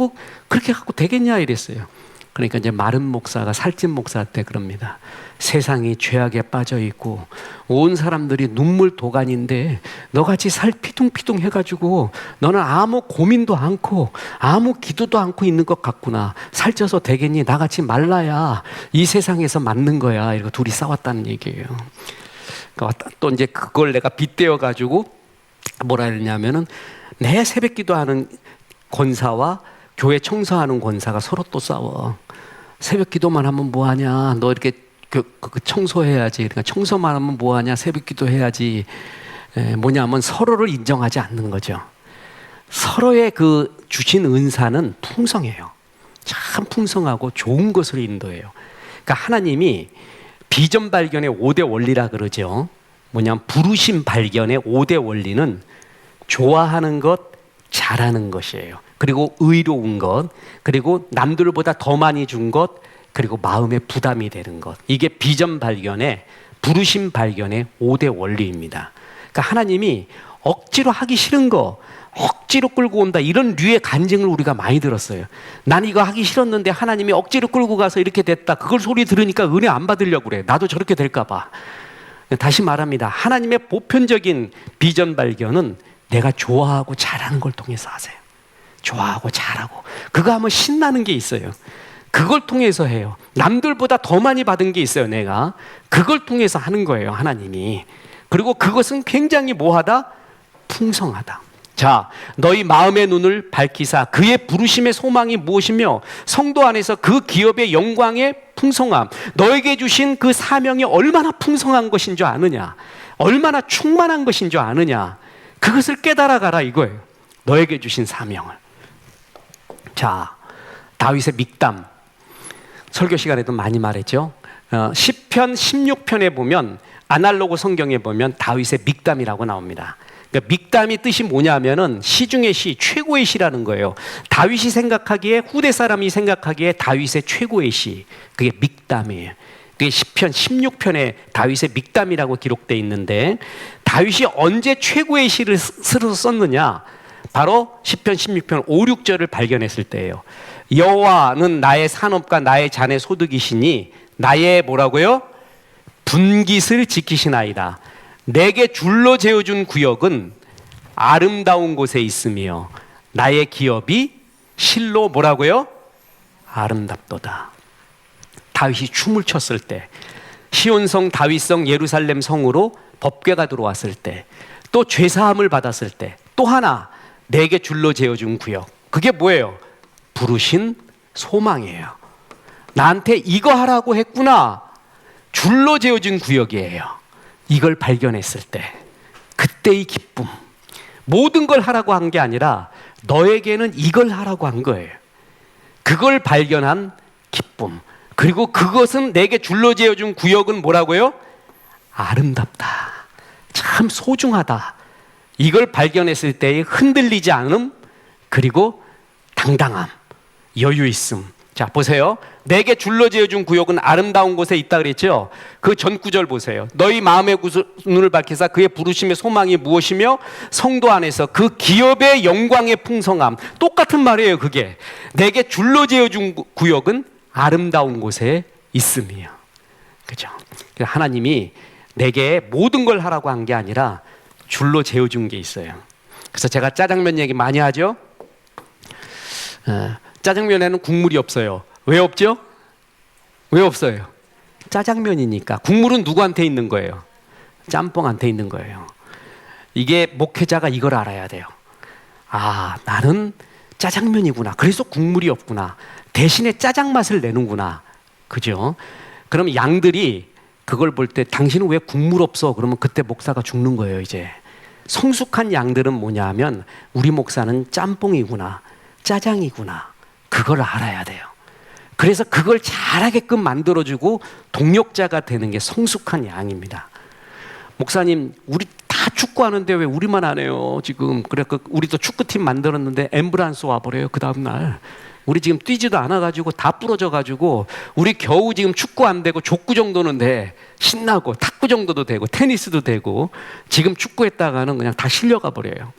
그렇게 갖고 되겠냐? 이랬어요. 그러니까 이제 마른 목사가 살찐 목사한테 그럽니다. 세상이 죄악에 빠져 있고 온 사람들이 눈물 도가니인데 너같이 살 피둥피둥 해가지고 너는 아무 고민도 않고 아무 기도도 않고 있는 것 같구나. 살쪄서 되겠니? 나같이 말라야 이 세상에서 맞는 거야. 이러고 둘이 싸웠다는 얘기예요. 그러니까 또 이제 그걸 내가 빗대어 가지고 뭐라 했냐면은 내 새벽 기도하는 권사와 교회 청소하는 권사가 서로 또 싸워. 새벽 기도만 하면 뭐하냐? 너 이렇게 청소해야지. 그러니까 청소만 하면 뭐하냐? 새벽 기도해야지. 뭐냐면 서로를 인정하지 않는 거죠. 서로의 그 주신 은사는 풍성해요. 참 풍성하고 좋은 것으로 인도해요. 그러니까 하나님이 비전 발견의 5대 원리라 그러죠. 뭐냐면 부르심 발견의 5대 원리는 좋아하는 것, 잘하는 것이에요. 그리고 의로운 것, 그리고 남들보다 더 많이 준 것, 그리고 마음의 부담이 되는 것. 이게 비전 발견의, 부르심 발견의 5대 원리입니다. 그러니까 하나님이 억지로 하기 싫은 거 억지로 끌고 온다, 이런 류의 간증을 우리가 많이 들었어요. 난 이거 하기 싫었는데 하나님이 억지로 끌고 가서 이렇게 됐다. 그걸 소리 들으니까 은혜 안 받으려고 그래. 나도 저렇게 될까 봐. 다시 말합니다. 하나님의 보편적인 비전 발견은 내가 좋아하고 잘하는 걸 통해서 하세요. 좋아하고 잘하고 그거 하면 신나는 게 있어요. 그걸 통해서 해요. 남들보다 더 많이 받은 게 있어요. 내가 그걸 통해서 하는 거예요, 하나님이. 그리고 그것은 굉장히 뭐하다? 풍성하다. 자, 너희 마음의 눈을 밝히사 그의 부르심의 소망이 무엇이며 성도 안에서 그 기업의 영광의 풍성함, 너에게 주신 그 사명이 얼마나 풍성한 것인 줄 아느냐, 얼마나 충만한 것인 줄 아느냐, 그것을 깨달아가라 이거예요. 너에게 주신 사명을. 자, 다윗의 믹담, 설교 시간에도 많이 말했죠. 시편 16편에 보면, 아날로그 성경에 보면 다윗의 믹담이라고 나옵니다. 그러니까 믹담이 뜻이 뭐냐면은 시 중의 시, 최고의 시라는 거예요. 다윗이 생각하기에, 후대 사람이 생각하기에 다윗의 최고의 시, 그게 믹담이에요. 그게 시편 16편에 다윗의 믹담이라고 기록되어 있는데, 다윗이 언제 최고의 시를 썼느냐? 바로 시편 16편 5, 6절을 발견했을 때예요. 여호와는 나의 산업과 나의 잔의 소득이시니 나의 뭐라고요? 분깃을 지키시나이다. 내게 줄로 재어준 구역은 아름다운 곳에 있으며 나의 기업이 실로 뭐라고요? 아름답도다. 다윗이 춤을 췄을 때, 시온성, 다윗성, 예루살렘 성으로 법궤가 들어왔을 때, 또 죄사함을 받았을 때, 또 하나 내게 줄로 재어준 구역, 그게 뭐예요? 부르신 소망이에요. 나한테 이거 하라고 했구나, 줄로 재어준 구역이에요. 이걸 발견했을 때 그때의 기쁨, 모든 걸 하라고 한 게 아니라 너에게는 이걸 하라고 한 거예요. 그걸 발견한 기쁨, 그리고 그것은 내게 줄로 재어준 구역은 뭐라고요? 아름답다, 참 소중하다. 이걸 발견했을 때의 흔들리지 않음, 그리고 당당함, 여유 있음. 자, 보세요. 내게 줄로 재어준 구역은 아름다운 곳에 있다 그랬죠. 그 전 구절 보세요. 너희 마음의 눈을 밝히사 그의 부르심의 소망이 무엇이며 성도 안에서 그 기업의 영광의 풍성함. 똑같은 말이에요. 그게 내게 줄로 재어준 구역은 아름다운 곳에 있음이요. 그죠? 하나님이 내게 모든 걸 하라고 한 게 아니라 줄로 재워준 게 있어요. 그래서 제가 짜장면 얘기 많이 하죠. 짜장면에는 국물이 없어요. 왜 없죠? 왜 없어요? 짜장면이니까. 국물은 누구한테 있는 거예요? 짬뽕한테 있는 거예요. 이게 목회자가 이걸 알아야 돼요. 아, 나는 짜장면이구나. 그래서 국물이 없구나. 대신에 짜장 맛을 내는구나. 그죠? 그럼 양들이 그걸 볼 때 당신은 왜 국물 없어? 그러면 그때 목사가 죽는 거예요, 이제. 성숙한 양들은 뭐냐 하면 우리 목사는 짬뽕이구나. 짜장이구나. 그걸 알아야 돼요. 그래서 그걸 잘하게끔 만들어주고 동력자가 되는 게 성숙한 양입니다. 목사님, 우리 다 축구하는데 왜 우리만 안 해요? 지금 그래서 우리도 축구팀 만들었는데 앰뷸런스 와버려요. 그 다음날 우리 지금 뛰지도 않아가지고 다 부러져가지고 우리 겨우 지금 축구 안 되고 족구 정도는 돼. 신나고 탁구 정도도 되고 테니스도 되고 지금 축구했다가는 그냥 다 실려가 버려요.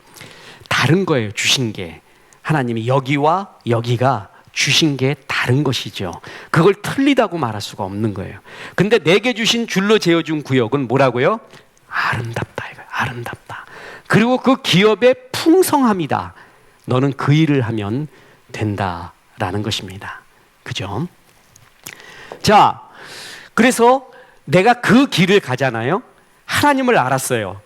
다른 거예요. 주신 게. 하나님이 여기와 여기가 주신 게 다른 것이죠. 그걸 틀리다고 말할 수가 없는 거예요. 근데 내게 주신 줄로 재어준 구역은 뭐라고요? 아름답다 이거예요. 아름답다. 그리고 그 기업의 풍성함이다. 너는 그 일을 하면 된다라는 것입니다. 그죠? 자, 그래서 내가 그 길을 가잖아요. 하나님을 알았어요.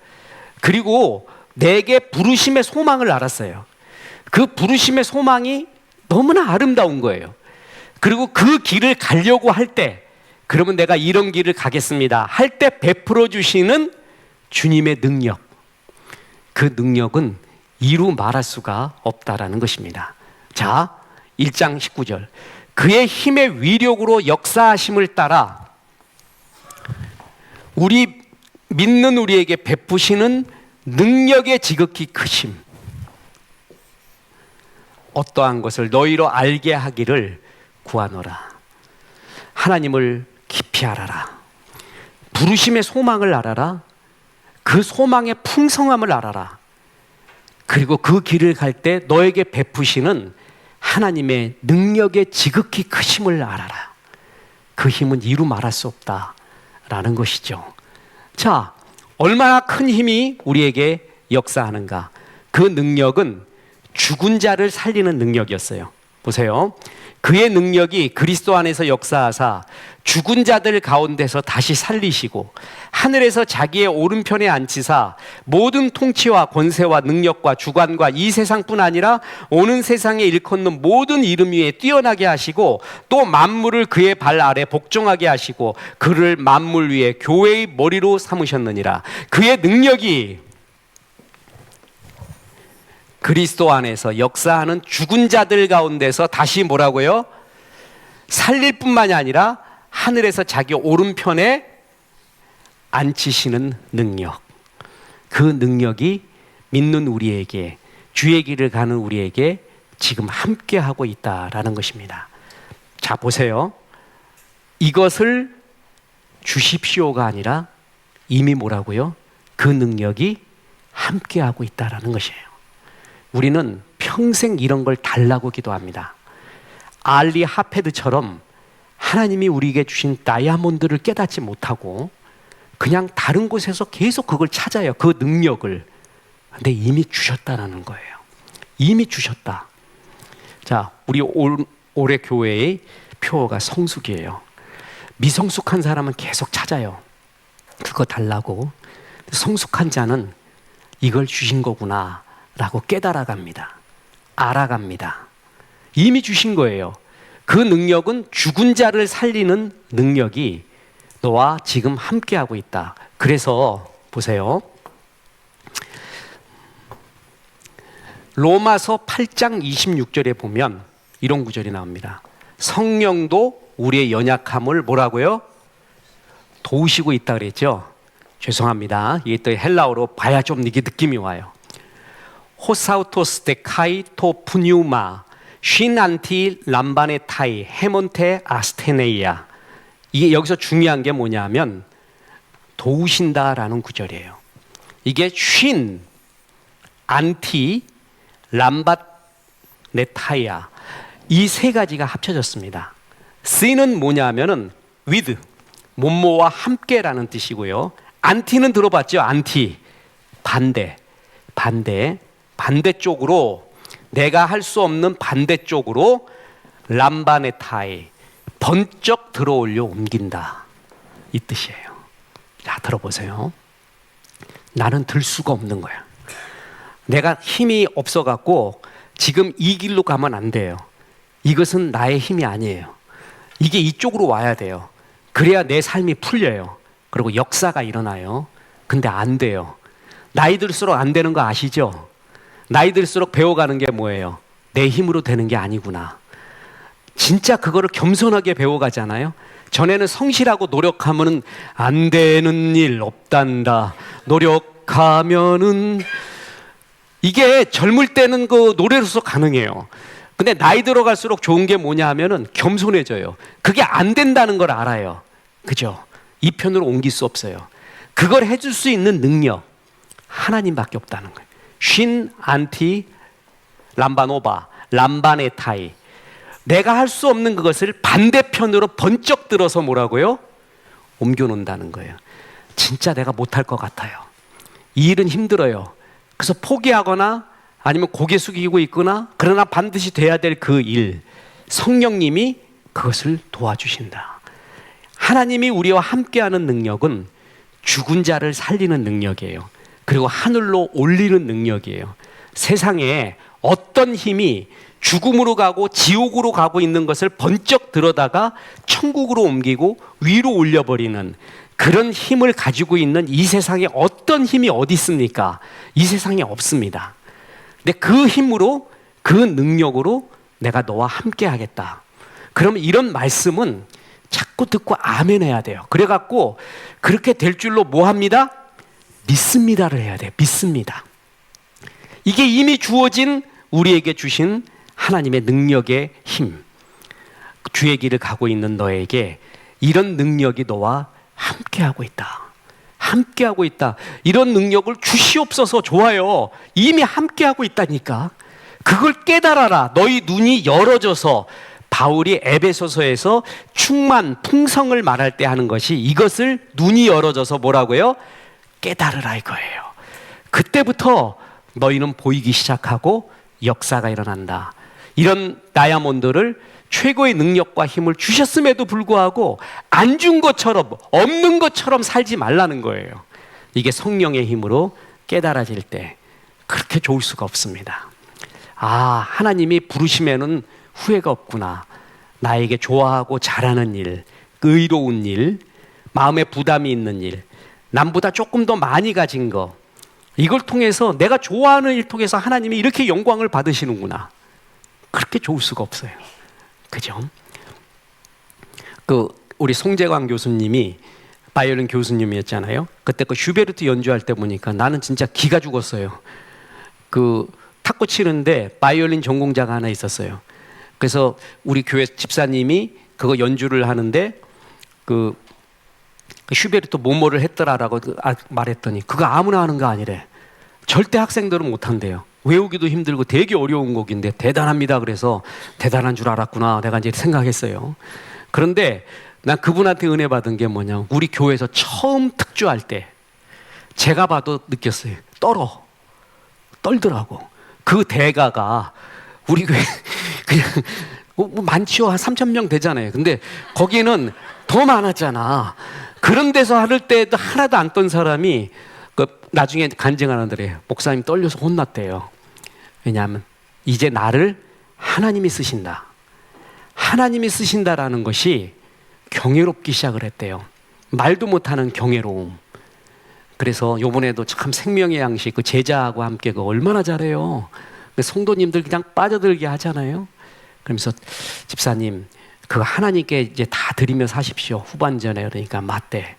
그리고 내게 부르심의 소망을 알았어요. 그 부르심의 소망이 너무나 아름다운 거예요. 그리고 그 길을 가려고 할 때, 그러면 내가 이런 길을 가겠습니다 할 때 베풀어 주시는 주님의 능력, 그 능력은 이루 말할 수가 없다라는 것입니다. 자, 1장 19절. 그의 힘의 위력으로 역사하심을 따라 우리 믿는 우리에게 베푸시는 능력의 지극히 크심, 어떠한 것을 너희로 알게 하기를 구하노라. 하나님을 깊이 알아라. 부르심의 소망을 알아라. 그 소망의 풍성함을 알아라. 그리고 그 길을 갈 때 너에게 베푸시는 하나님의 능력의 지극히 크심을 알아라. 그 힘은 이루 말할 수 없다라는 것이죠. 자, 얼마나 큰 힘이 우리에게 역사하는가. 그 능력은 죽은 자를 살리는 능력이었어요. 보세요. 그의 능력이 그리스도 안에서 역사하사 죽은 자들 가운데서 다시 살리시고 하늘에서 자기의 오른편에 앉히사 모든 통치와 권세와 능력과 주관과 이 세상뿐 아니라 오는 세상에 일컫는 모든 이름 위에 뛰어나게 하시고 또 만물을 그의 발 아래 복종하게 하시고 그를 만물 위에 교회의 머리로 삼으셨느니라. 그의 능력이 그리스도 안에서 역사하는 죽은 자들 가운데서 다시 뭐라고요? 살릴 뿐만이 아니라 하늘에서 자기 오른편에 앉히시는 능력. 그 능력이 믿는 우리에게, 주의 길을 가는 우리에게 지금 함께하고 있다라는 것입니다. 자, 보세요. 이것을 주십시오가 아니라 이미 뭐라고요? 그 능력이 함께하고 있다라는 것이에요. 우리는 평생 이런 걸 달라고 기도합니다. 알리 하페드처럼 하나님이 우리에게 주신 다이아몬드를 깨닫지 못하고 그냥 다른 곳에서 계속 그걸 찾아요. 그 능력을. 근데 이미 주셨다라는 거예요. 이미 주셨다. 자, 우리 올해 교회의 표어가 성숙이에요. 미성숙한 사람은 계속 찾아요. 그거 달라고. 성숙한 자는 이걸 주신 거구나 라고 깨달아갑니다. 알아갑니다. 이미 주신 거예요. 그 능력은 죽은 자를 살리는 능력이 너와 지금 함께하고 있다. 그래서 보세요. 로마서 8장 26절에 보면 이런 구절이 나옵니다. 성령도 우리의 연약함을 뭐라고요? 도우시고 있다 그랬죠? 죄송합니다. 이게 또 헬라어로 봐야 좀 이게 느낌이 와요. 호사우토스 데 카이 토 푸뉴마 쉰안티 람바네 타이 헤몬테 아스테네이아. 이게 여기서 중요한 게 뭐냐면 도우신다라는 구절이에요. 이게 쉰, 안티, 람바네타이아 이 세 가지가 합쳐졌습니다. C는 뭐냐면은 with, 뭐뭐와 함께라는 뜻이고요. 안티는 들어봤죠? 안티, 반대쪽으로, 내가 할 수 없는 반대쪽으로 람바네타이, 번쩍 들어올려 옮긴다, 이 뜻이에요. 자, 들어보세요. 나는 들 수가 없는 거야. 내가 힘이 없어갖고 지금 이 길로 가면 안 돼요. 이것은 나의 힘이 아니에요. 이게 이쪽으로 와야 돼요. 그래야 내 삶이 풀려요. 그리고 역사가 일어나요. 근데 안 돼요. 나이 들수록 안 되는 거 아시죠? 나이 들수록 배워가는 게 뭐예요? 내 힘으로 되는 게 아니구나. 진짜 그거를 겸손하게 배워가잖아요. 전에는 성실하고 노력하면은 안 되는 일 없단다. 노력하면은, 이게 젊을 때는 그 노래로서 가능해요. 근데 나이 들어갈수록 좋은 게 뭐냐 하면은 겸손해져요. 그게 안 된다는 걸 알아요. 그죠? 이 편으로 옮길 수 없어요. 그걸 해줄 수 있는 능력, 하나님밖에 없다는 거예요. 쉰 안티 람바노바, 람바네타이. 내가 할 수 없는 그것을 반대편으로 번쩍 들어서 뭐라고요? 옮겨놓는다는 거예요. 진짜 내가 못할 것 같아요. 이 일은 힘들어요. 그래서 포기하거나 아니면 고개 숙이고 있거나, 그러나 반드시 돼야 될 그 일, 성령님이 그것을 도와주신다. 하나님이 우리와 함께하는 능력은 죽은 자를 살리는 능력이에요. 그리고 하늘로 올리는 능력이에요. 세상에 어떤 힘이 죽음으로 가고 지옥으로 가고 있는 것을 번쩍 들어다가 천국으로 옮기고 위로 올려버리는 그런 힘을 가지고 있는 이 세상에 어떤 힘이 어디 있습니까? 이 세상에 없습니다. 근데 그 힘으로, 그 능력으로 내가 너와 함께 하겠다. 그러면 이런 말씀은 자꾸 듣고 아멘 해야 돼요. 그래갖고 그렇게 될 줄로 뭐 합니다? 믿습니다를 해야 돼요. 믿습니다. 이게 이미 주어진, 우리에게 주신 하나님의 능력의 힘. 주의 길을 가고 있는 너에게 이런 능력이 너와 함께하고 있다. 함께하고 있다. 이런 능력을 주시옵소서. 좋아요. 이미 함께하고 있다니까. 그걸 깨달아라. 너희 눈이 열어져서, 바울이 에베소서에서 충만, 풍성을 말할 때 하는 것이 이것을 눈이 열어져서 뭐라고요? 깨달으라 이거예요. 그때부터 너희는 보이기 시작하고 역사가 일어난다. 이런 다이아몬드를 최고의 능력과 힘을 주셨음에도 불구하고 안 준 것처럼, 없는 것처럼 살지 말라는 거예요. 이게 성령의 힘으로 깨달아질 때 그렇게 좋을 수가 없습니다. 아, 하나님이 부르시면은 후회가 없구나. 나에게 좋아하고 잘하는 일, 의로운 일, 마음에 부담이 있는 일, 남보다 조금 더 많이 가진 거, 이걸 통해서, 내가 좋아하는 일 통해서 하나님이 이렇게 영광을 받으시는구나. 그렇게 좋을 수가 없어요. 그죠? 우리 송재광 교수님이 바이올린 교수님이었잖아요. 그때 그 슈베르트 연주할 때 보니까 나는 진짜 기가 죽었어요. 탁구 치는데 바이올린 전공자가 하나 있었어요. 그래서 우리 교회 집사님이 그거 연주를 하는데 그 슈베르트 뭐뭐를 했더라라고 말했더니 그거 아무나 하는 거 아니래. 절대 학생들은 못한대요. 외우기도 힘들고 되게 어려운 곡인데 대단합니다. 그래서 대단한 줄 알았구나 내가 이제 생각했어요. 그런데 난 그분한테 은혜 받은 게 뭐냐, 우리 교회에서 처음 특주할 때 제가 봐도 느꼈어요. 떨더라고. 그 대가가 우리 교회 그냥 뭐 많지요. 한 3,000명 되잖아요. 근데 거기는 더 많았잖아. 그런 데서 할 때도 하나도 안 떤 사람이 나중에 간증하는데 목사님 떨려서 혼났대요. 왜냐하면 이제 나를 하나님이 쓰신다. 하나님이 쓰신다라는 것이 경외롭기 시작을 했대요. 말도 못하는 경외로움. 그래서 요번에도 참 생명의 양식 그 제자하고 함께 얼마나 잘해요. 성도님들 그냥 빠져들게 하잖아요. 그러면서 집사님 그거 하나님께 이제 다 드리며 사십시오. 후반전에. 그러니까 맞대.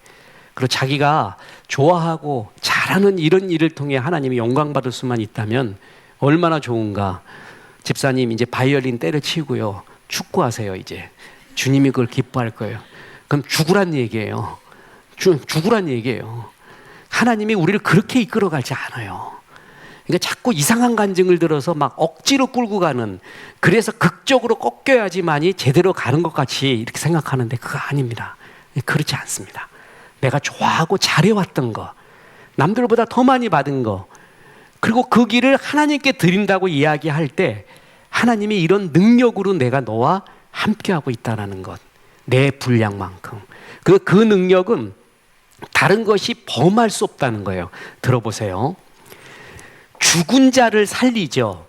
그리고 자기가 좋아하고 잘하는 이런 일을 통해 하나님이 영광 받을 수만 있다면 얼마나 좋은가. 집사님 이제 바이올린 때려치우고요. 축구하세요. 이제 주님이 그걸 기뻐할 거예요. 그럼 죽으란 얘기예요. 죽으란 얘기예요. 하나님이 우리를 그렇게 이끌어가지 않아요. 그러니까 자꾸 이상한 간증을 들어서 막 억지로 끌고 가는, 그래서 극적으로 꺾여야지만이 제대로 가는 것 같이 이렇게 생각하는데 그거 아닙니다. 그렇지 않습니다. 내가 좋아하고 잘해왔던 거, 남들보다 더 많이 받은 거, 그리고 그 길을 하나님께 드린다고 이야기할 때 하나님이 이런 능력으로 내가 너와 함께하고 있다는 것, 내 분량만큼. 그 능력은 다른 것이 범할 수 없다는 거예요. 들어보세요. 죽은 자를 살리죠.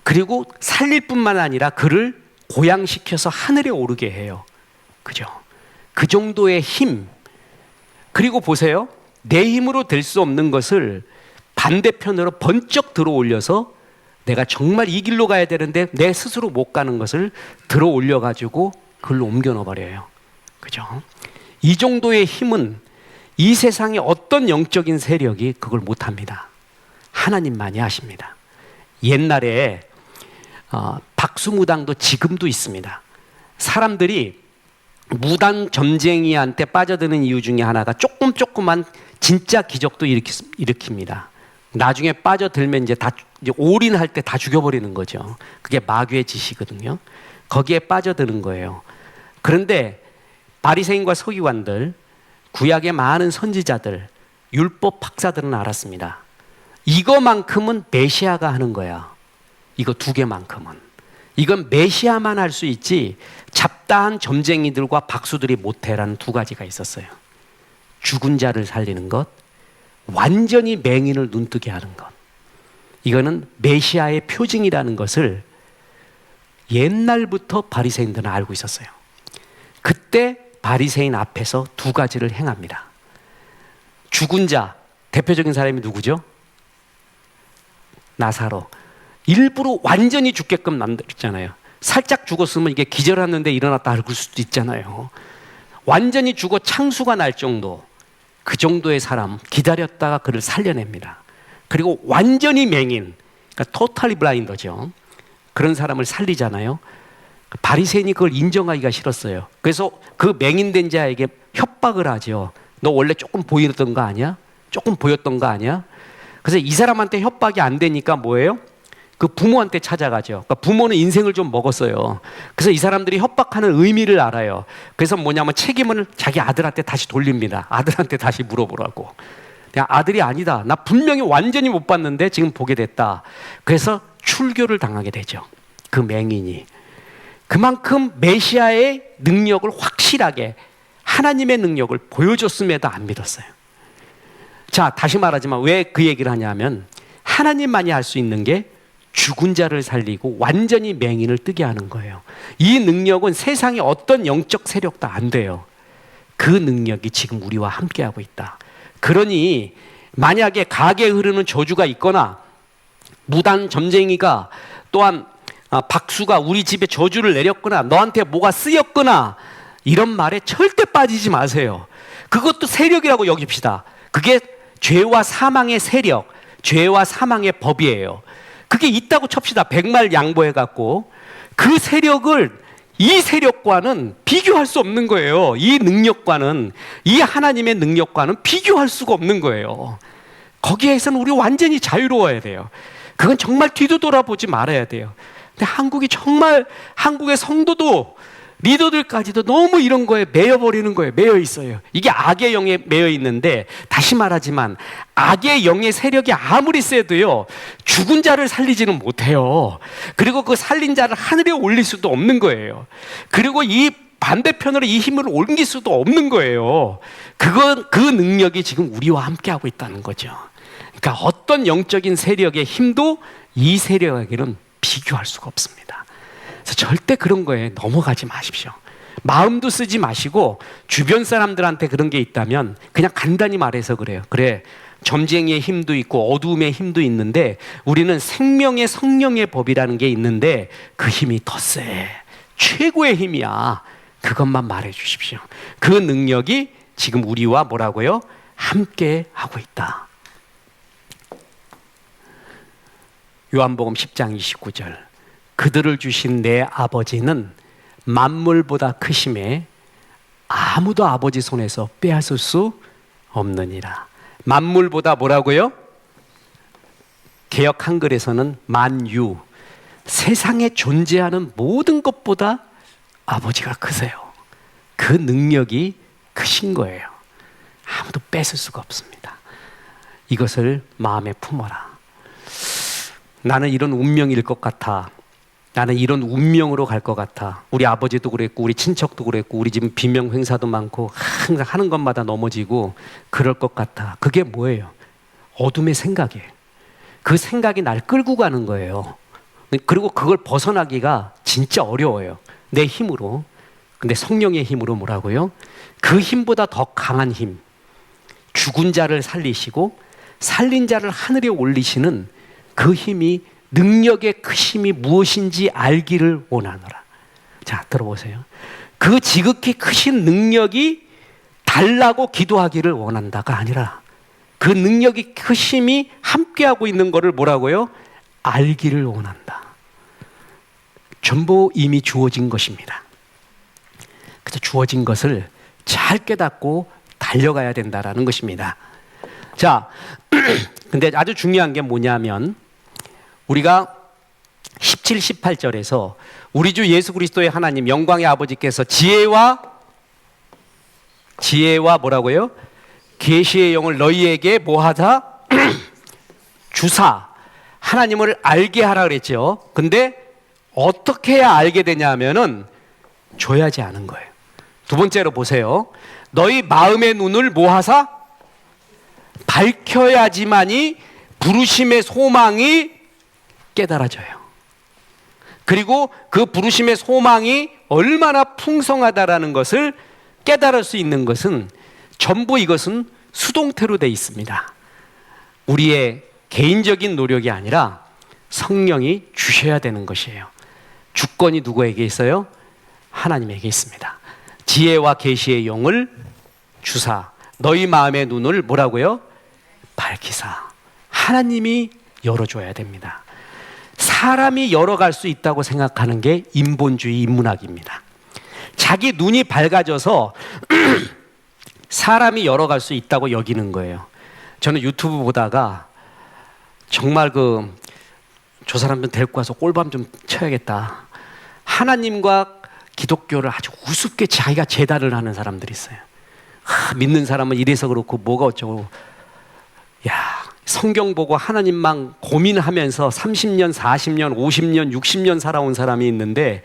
그리고 살릴 뿐만 아니라 그를 고양시켜서 하늘에 오르게 해요. 그죠? 그 정도의 힘. 그리고 보세요. 내 힘으로 될 수 없는 것을 반대편으로 번쩍 들어 올려서 내가 정말 이 길로 가야 되는데 내 스스로 못 가는 것을 들어 올려가지고 그걸로 옮겨 넣어버려요. 그죠? 이 정도의 힘은 이 세상의 어떤 영적인 세력이 그걸 못합니다. 하나님만이 하십니다. 옛날에 박수무당도 지금도 있습니다. 사람들이 무당 점쟁이한테 빠져드는 이유 중에 하나가 조그만 진짜 기적도 일으킵니다. 나중에 빠져들면 이제 올인할 때 다 죽여버리는 거죠. 그게 마귀의 짓이거든요. 거기에 빠져드는 거예요. 그런데 바리새인과 서기관들, 구약의 많은 선지자들, 율법 박사들은 알았습니다. 이거만큼은 메시아가 하는 거야. 이거 두 개만큼은. 이건 메시아만 할 수 있지 잡다한 점쟁이들과 박수들이 못해라는 두 가지가 있었어요. 죽은 자를 살리는 것, 완전히 맹인을 눈뜨게 하는 것. 이거는 메시아의 표징이라는 것을 옛날부터 바리새인들은 알고 있었어요. 그때 바리새인 앞에서 두 가지를 행합니다. 죽은 자, 대표적인 사람이 누구죠? 나사로. 일부러 완전히 죽게끔 만들었잖아요. 살짝 죽었으면 이게 기절했는데 일어났다 할 수도 있잖아요. 완전히 죽어 창수가 날 정도, 그 정도의 사람 기다렸다가 그를 살려냅니다. 그리고 완전히 맹인, 그러니까 토탈리 블라인더죠. 그런 사람을 살리잖아요. 바리새인이 그걸 인정하기가 싫었어요. 그래서 그 맹인된 자에게 협박을 하죠. 너 원래 조금 보이던 거 아니야? 조금 보였던 거 아니야? 그래서 이 사람한테 협박이 안 되니까 뭐예요? 그 부모한테 찾아가죠. 그러니까 부모는 인생을 좀 먹었어요. 그래서 이 사람들이 협박하는 의미를 알아요. 그래서 뭐냐면 책임을 자기 아들한테 다시 돌립니다. 아들한테 다시 물어보라고. 아들이 아니다. 나 분명히 완전히 못 봤는데 지금 보게 됐다. 그래서 출교를 당하게 되죠. 그 맹인이. 그만큼 메시아의 능력을 확실하게, 하나님의 능력을 보여줬음에도 안 믿었어요. 자, 다시 말하지만 왜 그 얘기를 하냐면 하나님만이 할 수 있는 게 죽은 자를 살리고 완전히 맹인을 뜨게 하는 거예요. 이 능력은 세상의 어떤 영적 세력도 안 돼요. 그 능력이 지금 우리와 함께하고 있다. 그러니 만약에 가게에 흐르는 저주가 있거나 무당 점쟁이가 또한 박수가 우리 집에 저주를 내렸거나 너한테 뭐가 쓰였거나 이런 말에 절대 빠지지 마세요. 그것도 세력이라고 여깁시다. 그게 죄와 사망의 세력, 죄와 사망의 법이에요. 그게 있다고 칩시다. 백말양보해갖고 그 세력을 이 세력과는 비교할 수 없는 거예요. 이 능력과는, 이 하나님의 능력과는 비교할 수가 없는 거예요. 거기에서는 우리 완전히 자유로워야 돼요. 그건 정말 뒤도 돌아보지 말아야 돼요. 근데 한국의 성도도 리더들까지도 너무 이런 거에 매여버리는 거예요. 매여 있어요. 이게 악의 영에 매여 있는데, 다시 말하지만 악의 영의 세력이 아무리 세도요, 죽은 자를 살리지는 못해요. 그리고 그 살린 자를 하늘에 올릴 수도 없는 거예요. 그리고 이 반대편으로 이 힘을 옮길 수도 없는 거예요. 그 능력이 지금 우리와 함께하고 있다는 거죠. 그러니까 어떤 영적인 세력의 힘도 이 세력에게는 비교할 수가 없습니다. 그래서 절대 그런 거에 넘어가지 마십시오. 마음도 쓰지 마시고 주변 사람들한테 그런 게 있다면 그냥 간단히 말해서 그래요. 그래, 점쟁이의 힘도 있고 어두움의 힘도 있는데 우리는 생명의 성령의 법이라는 게 있는데 그 힘이 더 세. 최고의 힘이야. 그것만 말해 주십시오. 그 능력이 지금 우리와 뭐라고요? 함께 하고 있다. 요한복음 10장 29절. 그들을 주신 내 아버지는 만물보다 크심에 아무도 아버지 손에서 빼앗을 수 없느니라. 만물보다 뭐라고요? 개역 한글에서는 만유, 세상에 존재하는 모든 것보다 아버지가 크세요. 그 능력이 크신 거예요. 아무도 뺏을 수가 없습니다. 이것을 마음에 품어라. 나는 이런 운명일 것 같아. 나는 이런 운명으로 갈 것 같아. 우리 아버지도 그랬고 우리 친척도 그랬고 우리 집은 비명 행사도 많고 항상 하는 것마다 넘어지고 그럴 것 같아. 그게 뭐예요? 어둠의 생각이에요. 그 생각이 날 끌고 가는 거예요. 그리고 그걸 벗어나기가 진짜 어려워요. 내 힘으로. 근데 성령의 힘으로 뭐라고요? 그 힘보다 더 강한 힘. 죽은 자를 살리시고 살린 자를 하늘에 올리시는 그 힘이, 능력의 크심이 무엇인지 알기를 원하노라. 자, 들어보세요. 그 지극히 크신 능력이 달라고 기도하기를 원한다가 아니라 그 능력이 크심이 함께하고 있는 것을 뭐라고요? 알기를 원한다. 전부 이미 주어진 것입니다. 그래서 주어진 것을 잘 깨닫고 달려가야 된다라는 것입니다. 자, 근데 아주 중요한 게 뭐냐면 우리가 17, 18절에서 우리 주 예수 그리스도의 하나님 영광의 아버지께서 지혜와 뭐라고요? 계시의 영을 너희에게 뭐하다? 주사 하나님을 알게 하라 그랬죠. 근데 어떻게 해야 알게 되냐면은 줘야지 아는 거예요. 두 번째로 보세요. 너희 마음의 눈을 뭐하사? 밝혀야지만이 부르심의 소망이 깨달아져요. 그리고 그 부르심의 소망이 얼마나 풍성하다라는 것을 깨달을 수 있는 것은 전부 이것은 수동태로 되어 있습니다. 우리의 개인적인 노력이 아니라 성령이 주셔야 되는 것이에요. 주권이 누구에게 있어요? 하나님에게 있습니다. 지혜와 계시의 영을 주사 너희 마음의 눈을 뭐라고요? 밝히사. 하나님이 열어줘야 됩니다. 사람이 열어갈 수 있다고 생각하는 게 인본주의 인문학입니다. 자기 눈이 밝아져서 사람이 열어갈 수 있다고 여기는 거예요. 저는 유튜브 보다가 정말 저 사람 좀 데리고 와서 꼴밤 좀 쳐야겠다. 하나님과 기독교를 아주 우습게 자기가 재단을 하는 사람들이 있어요. 믿는 사람은 이래서 그렇고 뭐가 어쩌고. 야, 성경 보고 하나님만 고민하면서 30년, 40년, 50년, 60년 살아온 사람이 있는데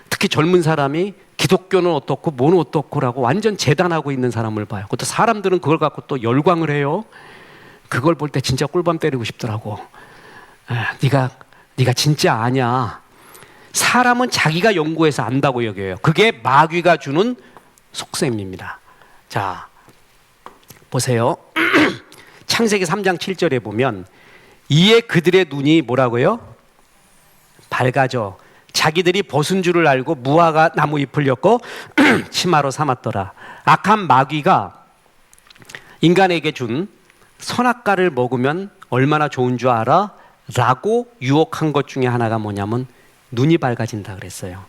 특히 젊은 사람이 기독교는 어떻고 뭐는 어떻고라고 완전 재단하고 있는 사람을 봐요. 그것도 사람들은 그걸 갖고 또 열광을 해요. 그걸 볼 때 진짜 꿀밤 때리고 싶더라고. 네가 진짜 아냐. 사람은 자기가 연구해서 안다고 여겨요. 그게 마귀가 주는 속셈입니다. 자, 보세요. 창세기 3장 7절에 보면 이에 그들의 눈이 뭐라고요? 밝아져 자기들이 벗은 줄을 알고 무화과 나무 잎을 엮고 치마로 삼았더라. 악한 마귀가 인간에게 준 선악과를 먹으면 얼마나 좋은 줄 알아? 라고 유혹한 것 중에 하나가 뭐냐면 눈이 밝아진다 그랬어요.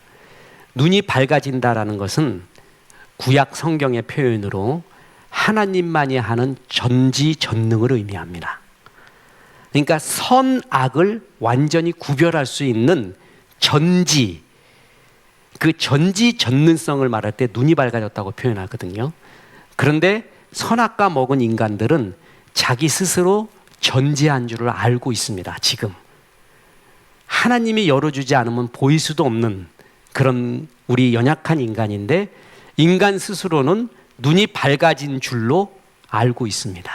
눈이 밝아진다라는 것은 구약 성경의 표현으로 하나님만이 하는 전지전능을 의미합니다. 그러니까 선악을 완전히 구별할 수 있는 그 전지전능성을 말할 때 눈이 밝아졌다고 표현하거든요. 그런데 선악과 먹은 인간들은 자기 스스로 전지한 줄을 알고 있습니다. 지금 하나님이 열어주지 않으면 보일 수도 없는 그런 우리 연약한 인간인데 인간 스스로는 눈이 밝아진 줄로 알고 있습니다.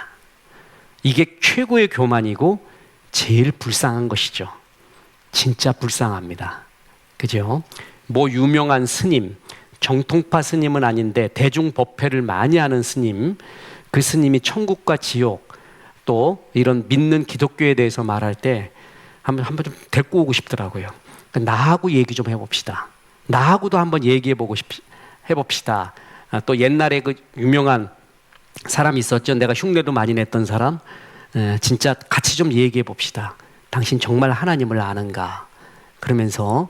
이게 최고의 교만이고 제일 불쌍한 것이죠. 진짜 불쌍합니다. 그죠? 뭐 유명한 스님, 정통파 스님은 아닌데 대중법회를 많이 하는 스님, 그 스님이 천국과 지옥 또 이런 믿는 기독교에 대해서 말할 때 한번 좀 데리고 오고 싶더라고요. 나하고 얘기 좀 해봅시다. 나하고도 한번 해봅시다. 또 옛날에 그 유명한 사람이 있었죠. 내가 흉내도 많이 냈던 사람. 진짜 같이 좀 얘기해 봅시다. 당신 정말 하나님을 아는가? 그러면서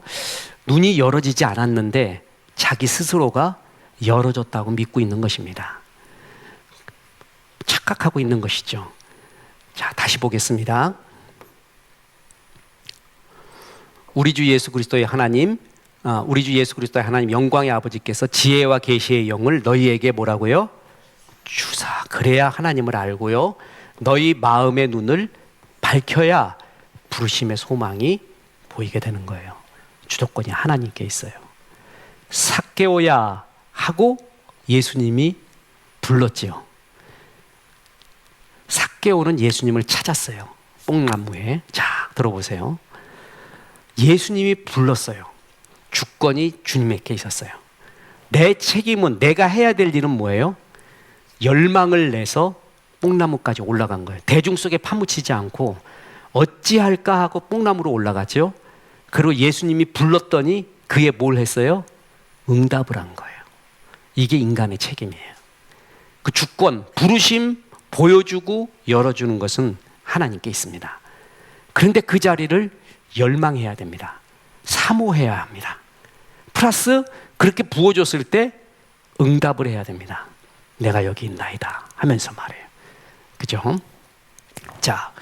눈이 열어지지 않았는데 자기 스스로가 열어졌다고 믿고 있는 것입니다. 착각하고 있는 것이죠. 자, 다시 보겠습니다. 우리 주 예수 그리스도의 하나님, 우리 주 예수 그리스도의 하나님 영광의 아버지께서 지혜와 계시의 영을 너희에게 뭐라고요? 주사. 그래야 하나님을 알고요, 너희 마음의 눈을 밝혀야 부르심의 소망이 보이게 되는 거예요. 주도권이 하나님께 있어요. 삭개오야 하고 예수님이 불렀지요. 삭개오는 예수님을 찾았어요. 뽕나무에. 자, 들어보세요. 예수님이 불렀어요. 주권이 주님에게 있었어요. 내 책임은, 내가 해야 될 일은 뭐예요? 열망을 내서 뽕나무까지 올라간 거예요. 대중 속에 파묻히지 않고 어찌할까 하고 뽕나무로 올라가죠. 그리고 예수님이 불렀더니 그에 뭘 했어요? 응답을 한 거예요. 이게 인간의 책임이에요. 그 주권, 부르심 보여주고 열어주는 것은 하나님께 있습니다. 그런데 그 자리를 열망해야 됩니다. 사모해야 합니다. 플러스 그렇게 부어줬을 때 응답을 해야 됩니다. 내가 여기 있나이다 하면서 말해요. 그죠? 자,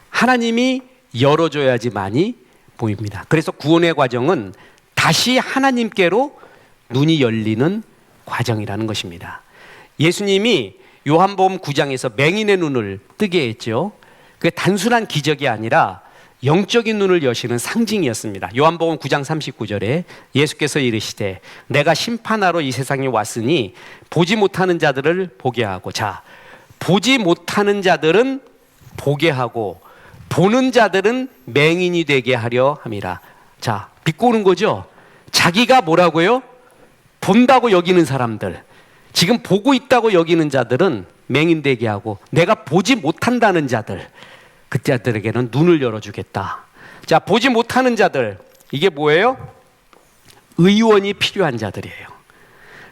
하나님이 열어줘야지만이 보입니다. 그래서 구원의 과정은 다시 하나님께로 눈이 열리는 과정이라는 것입니다. 예수님이 요한복음 9장에서 맹인의 눈을 뜨게 했죠. 그게 단순한 기적이 아니라 영적인 눈을 여시는 상징이었습니다. 요한복음 9장 39절에 예수께서 이르시되 내가 심판하러 이 세상에 왔으니 보지 못하는 자들을 보게 하고, 자, 보지 못하는 자들은 보게 하고 보는 자들은 맹인이 되게 하려 함이라. 자, 비꼬는 거죠. 자기가 뭐라고요? 본다고 여기는 사람들, 지금 보고 있다고 여기는 자들은 맹인 되게 하고, 내가 보지 못한다는 자들, 그 자들에게는 눈을 열어주겠다. 자, 보지 못하는 자들, 이게 뭐예요? 의원이 필요한 자들이에요.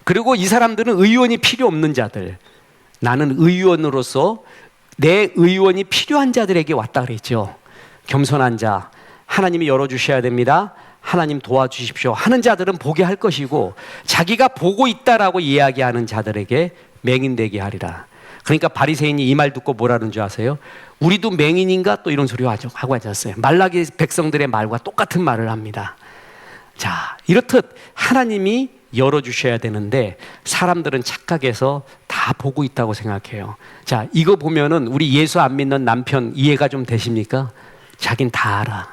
그리고 이 사람들은 의원이 필요 없는 자들, 나는 의원으로서 내 의원이 필요한 자들에게 왔다 그랬죠. 겸손한 자, 하나님이 열어주셔야 됩니다, 하나님 도와주십시오 하는 자들은 보게 할 것이고, 자기가 보고 있다라고 이야기하는 자들에게 맹인되게 하리라. 그러니까 바리새인이 이 말 듣고 뭐라는 줄 아세요? 우리도 맹인인가? 또 이런 소리 하고 앉았어요. 말라기 백성들의 말과 똑같은 말을 합니다. 자, 이렇듯 하나님이 열어주셔야 되는데 사람들은 착각해서 다 보고 있다고 생각해요. 자, 이거 보면은 우리 예수 안 믿는 남편 이해가 좀 되십니까? 자긴 다 알아.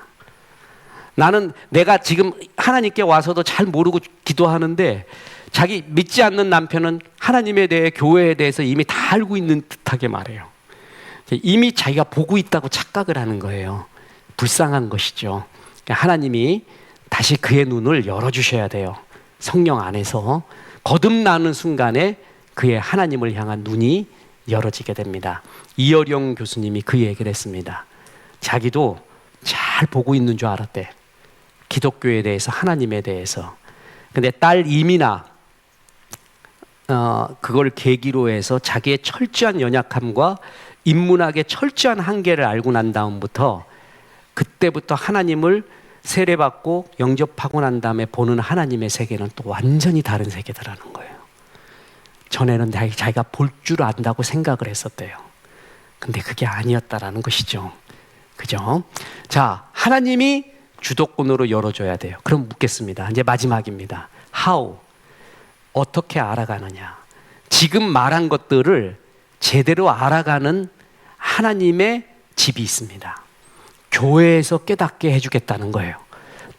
나는 내가 지금 하나님께 와서도 잘 모르고 기도하는데 자기 믿지 않는 남편은 하나님에 대해, 교회에 대해서 이미 다 알고 있는 듯하게 말해요. 이미 자기가 보고 있다고 착각을 하는 거예요. 불쌍한 것이죠. 하나님이 다시 그의 눈을 열어주셔야 돼요. 성령 안에서 거듭나는 순간에 그의 하나님을 향한 눈이 열어지게 됩니다. 이어령 교수님이 그 얘기를 했습니다. 자기도 잘 보고 있는 줄 알았대. 기독교에 대해서, 하나님에 대해서. 근데 딸 이미나 그걸 계기로 해서 자기의 철저한 연약함과 인문학의 철저한 한계를 알고 난 다음부터, 그때부터 하나님을 세례받고 영접하고 난 다음에 보는 하나님의 세계는 또 완전히 다른 세계더라는 거예요. 전에는 자기가 볼 줄 안다고 생각을 했었대요. 근데 그게 아니었다라는 것이죠. 그죠? 자, 하나님이 주도권으로 열어줘야 돼요. 그럼 묻겠습니다. 이제 마지막입니다. How? 어떻게 알아가느냐? 지금 말한 것들을 제대로 알아가는 하나님의 집이 있습니다. 교회에서 깨닫게 해주겠다는 거예요.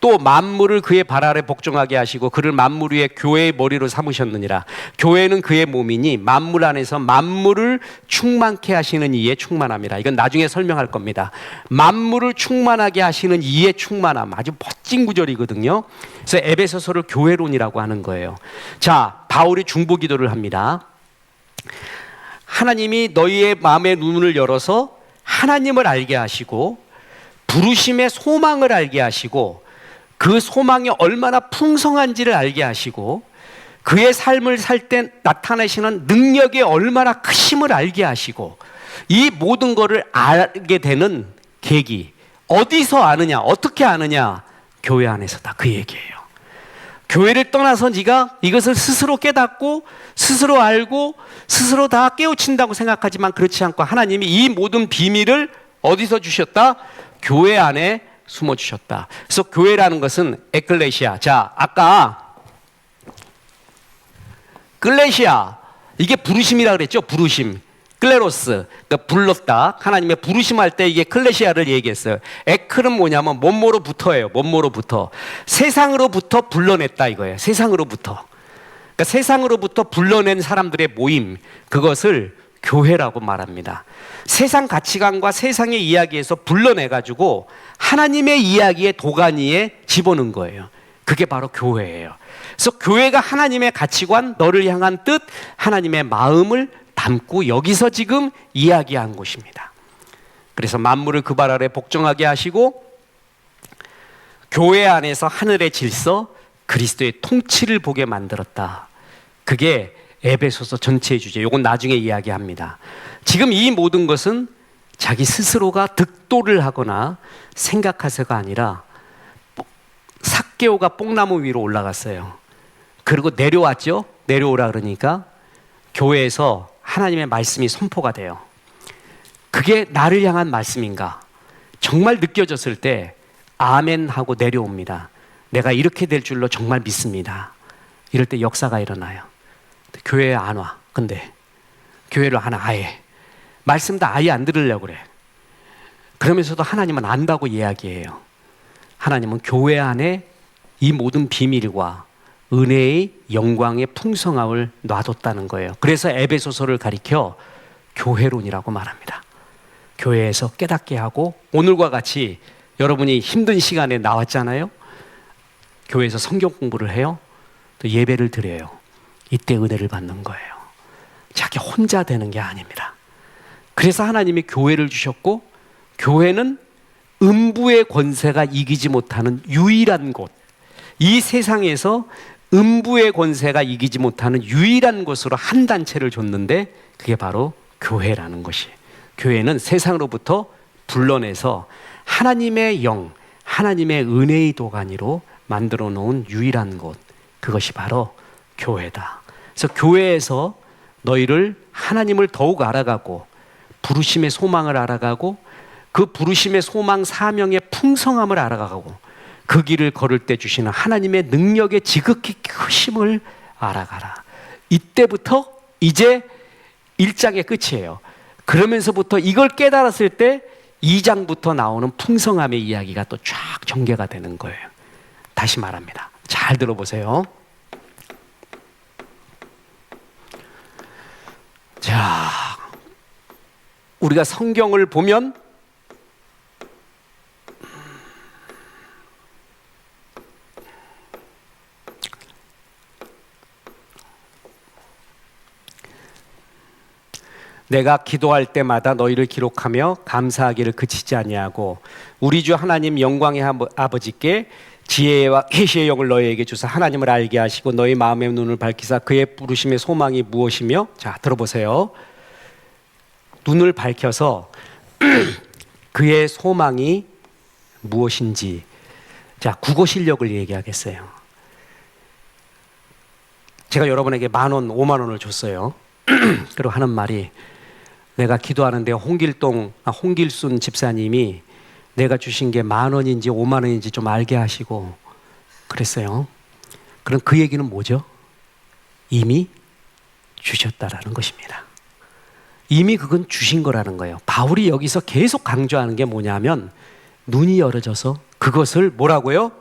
또 만물을 그의 발 아래 복종하게 하시고 그를 만물 위에 교회의 머리로 삼으셨느니라. 교회는 그의 몸이니 만물 안에서 만물을 충만케 하시는 이의 충만함이라. 이건 나중에 설명할 겁니다. 만물을 충만하게 하시는 이의 충만함, 아주 멋진 구절이거든요. 그래서 에베소서를 교회론이라고 하는 거예요. 자, 바울이 중보기도를 합니다. 하나님이 너희의 마음의 눈을 열어서 하나님을 알게 하시고 부르심의 소망을 알게 하시고 그 소망이 얼마나 풍성한지를 알게 하시고 그의 삶을 살 때 나타내시는 능력이 얼마나 크심을 알게 하시고, 이 모든 것을 알게 되는 계기, 어디서 아느냐, 어떻게 아느냐? 교회 안에서다. 그 얘기예요. 교회를 떠나서 네가 이것을 스스로 깨닫고 스스로 알고 스스로 다 깨우친다고 생각하지만 그렇지 않고, 하나님이 이 모든 비밀을 어디서 주셨다? 교회 안에 숨어주셨다. 그래서 교회라는 것은 에클레시아. 자, 아까 클레시아, 이게 부르심이라 그랬죠. 부르심. 클레로스, 그러니까 불렀다. 하나님의 부르심할 때 이게 클레시아를 얘기했어요. 에클은 뭐냐면 뭐뭐로부터예요. 뭐뭐로부터. 세상으로부터 불러냈다 이거예요. 세상으로부터. 그러니까 세상으로부터 불러낸 사람들의 모임, 그것을 교회라고 말합니다. 세상 가치관과 세상의 이야기에서 불러내가지고 하나님의 이야기의 도가니에 집어넣은 거예요. 그게 바로 교회예요. 그래서 교회가 하나님의 가치관, 너를 향한 뜻, 하나님의 마음을 담고 여기서 지금 이야기한 곳입니다. 그래서 만물을 그 발 아래 복종하게 하시고 교회 안에서 하늘의 질서, 그리스도의 통치를 보게 만들었다. 그게 에베소서 전체의 주제. 이건 나중에 이야기합니다. 지금 이 모든 것은 자기 스스로가 득도를 하거나 생각해서가 아니라 삭개오가 뽕나무 위로 올라갔어요. 그리고 내려왔죠. 내려오라 그러니까 교회에서 하나님의 말씀이 선포가 돼요. 그게 나를 향한 말씀인가? 정말 느껴졌을 때 아멘 하고 내려옵니다. 내가 이렇게 될 줄로 정말 믿습니다. 이럴 때 역사가 일어나요. 교회에 안 와. 근데 교회를 하나 아예 말씀도 아예 안 들으려고 그래. 그러면서도 하나님은 안다고 이야기해요. 하나님은 교회 안에 이 모든 비밀과 은혜의 영광의 풍성함을 놔뒀다는 거예요. 그래서 에베소서를 가리켜 교회론이라고 말합니다. 교회에서 깨닫게 하고, 오늘과 같이 여러분이 힘든 시간에 나왔잖아요. 교회에서 성경 공부를 해요. 또 예배를 드려요. 이때 은혜를 받는 거예요. 자기 혼자 되는 게 아닙니다. 그래서 하나님이 교회를 주셨고, 교회는 음부의 권세가 이기지 못하는 유일한 곳, 이 세상에서 음부의 권세가 이기지 못하는 유일한 곳으로 한 단체를 줬는데 그게 바로 교회라는 것이. 교회는 세상으로부터 불러내서 하나님의 영, 하나님의 은혜의 도가니로 만들어 놓은 유일한 곳, 그것이 바로 교회다. 그래서 교회에서 너희를 하나님을 더욱 알아가고 부르심의 소망을 알아가고 그 부르심의 소망 사명의 풍성함을 알아가고 그 길을 걸을 때 주시는 하나님의 능력의 지극히 크심을 알아가라. 이때부터 이제 1장의 끝이에요. 그러면서부터 이걸 깨달았을 때 2장부터 나오는 풍성함의 이야기가 또 쫙 전개가 되는 거예요. 다시 말합니다. 잘 들어보세요. 자, 우리가 성경을 보면 내가 기도할 때마다 너희를 기록하며 감사하기를 그치지 아니하고 우리 주 하나님 영광의 아버지께 지혜와 계시의 영을 너희에게 주사 하나님을 알게 하시고 너희 마음의 눈을 밝히사 그의 부르심의 소망이 무엇이며, 자 들어보세요. 눈을 밝혀서 그의 소망이 무엇인지, 자 국어 실력을 얘기하겠어요. 제가 여러분에게 10,000원, 50,000원을 줬어요. 그리고 하는 말이, 내가 기도하는데 홍길순 집사님이 내가 주신 게 10,000원인지 50,000원인지 좀 알게 하시고 그랬어요. 그럼 그 얘기는 뭐죠? 이미 주셨다라는 것입니다. 이미 그건 주신 거라는 거예요. 바울이 여기서 계속 강조하는 게 뭐냐면 눈이 열어져서 그것을 뭐라고요?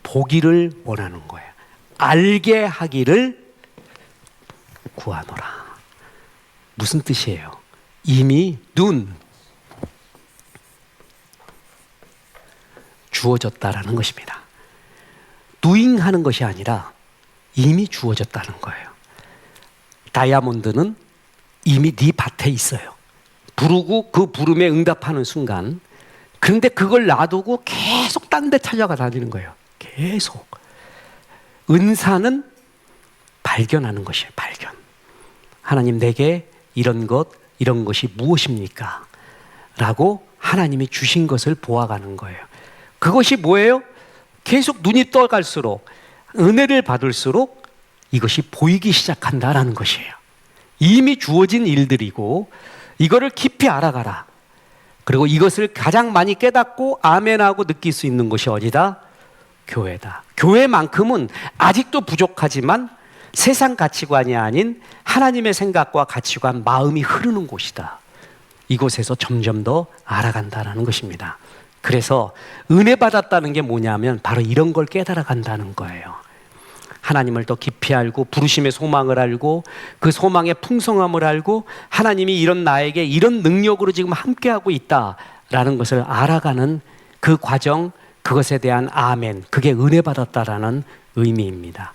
보기를 원하는 거예요. 알게 하기를 구하노라. 무슨 뜻이에요? 이미 눈 주어졌다라는 것입니다. 누잉하는 것이 아니라 이미 주어졌다는 거예요. 다이아몬드는 이미 네 밭에 있어요. 부르고 그 부름에 응답하는 순간, 그런데 그걸 놔두고 계속 딴 데 찾아가 다니는 거예요. 계속. 은사는 발견하는 것이에요. 발견. 하나님 내게 이런 것이 무엇입니까? 라고 하나님이 주신 것을 보아가는 거예요. 그것이 뭐예요? 계속 눈이 떠갈수록, 은혜를 받을수록 이것이 보이기 시작한다라는 것이에요. 이미 주어진 일들이고 이거를 깊이 알아가라. 그리고 이것을 가장 많이 깨닫고 아멘하고 느낄 수 있는 곳이 어디다? 교회다. 교회만큼은 아직도 부족하지만 세상 가치관이 아닌 하나님의 생각과 가치관, 마음이 흐르는 곳이다. 이곳에서 점점 더 알아간다는 것입니다. 그래서 은혜 받았다는 게 뭐냐면 바로 이런 걸 깨달아 간다는 거예요. 하나님을 더 깊이 알고 부르심의 소망을 알고 그 소망의 풍성함을 알고 하나님이 이런 나에게 이런 능력으로 지금 함께하고 있다라는 것을 알아가는 그 과정, 그것에 대한 아멘, 그게 은혜 받았다라는 의미입니다.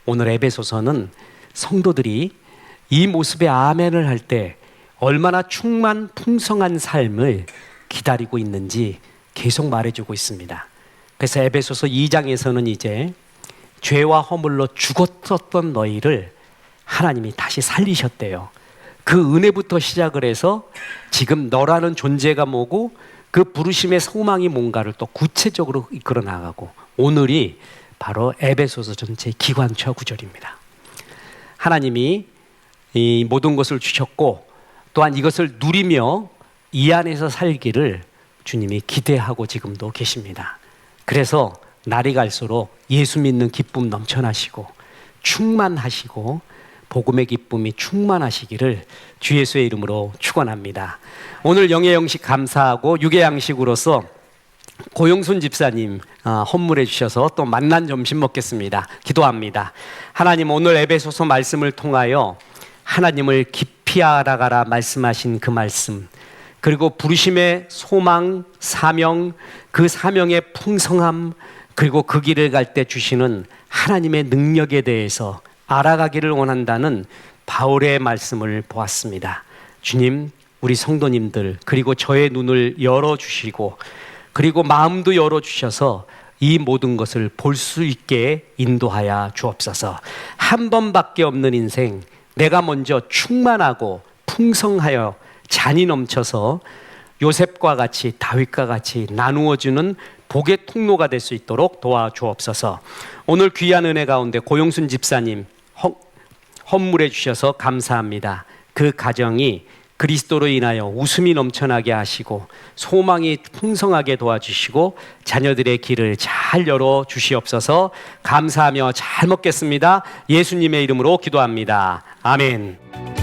오늘 에베소서는 성도들이 이 모습의 아멘을 할 때 얼마나 충만 풍성한 삶을 기다리고 있는지 계속 말해주고 있습니다. 그래서 에베소서 2장에서는 이제 죄와 허물로 죽었었던 너희를 하나님이 다시 살리셨대요. 그 은혜부터 시작을 해서 지금 너라는 존재가 뭐고 그 부르심의 소망이 뭔가를 또 구체적으로 이끌어 나가고, 오늘이 바로 에베소서 전체의 기관차 구절입니다. 하나님이 이 모든 것을 주셨고 또한 이것을 누리며 이 안에서 살기를 주님이 기대하고 지금도 계십니다. 그래서 날이 갈수록 예수 믿는 기쁨 넘쳐나시고 충만하시고 복음의 기쁨이 충만하시기를 주 예수의 이름으로 축원합니다. 오늘 영의 양식 감사하고 육의 양식으로서 고용순 집사님 헌물해 주셔서 또 만난 점심 먹겠습니다. 기도합니다. 하나님, 오늘 에베소서 말씀을 통하여 하나님을 깊이 알아가라 말씀하신 그 말씀, 그리고 부르심의 소망, 사명, 그 사명의 풍성함, 그리고 그 길을 갈 때 주시는 하나님의 능력에 대해서 알아가기를 원한다는 바울의 말씀을 보았습니다. 주님, 우리 성도님들 그리고 저의 눈을 열어주시고 그리고 마음도 열어주셔서 이 모든 것을 볼 수 있게 인도하여 주옵소서. 한 번밖에 없는 인생, 내가 먼저 충만하고 풍성하여 잔이 넘쳐서 요셉과 같이 다윗과 같이 나누어주는 복의 통로가 될 수 있도록 도와주옵소서. 오늘 귀한 은혜 가운데 고용순 집사님 헌물해 주셔서 감사합니다. 그 가정이 그리스도로 인하여 웃음이 넘쳐나게 하시고 소망이 풍성하게 도와주시고 자녀들의 길을 잘 열어 주시옵소서. 감사하며 잘 먹겠습니다. 예수님의 이름으로 기도합니다. 아멘.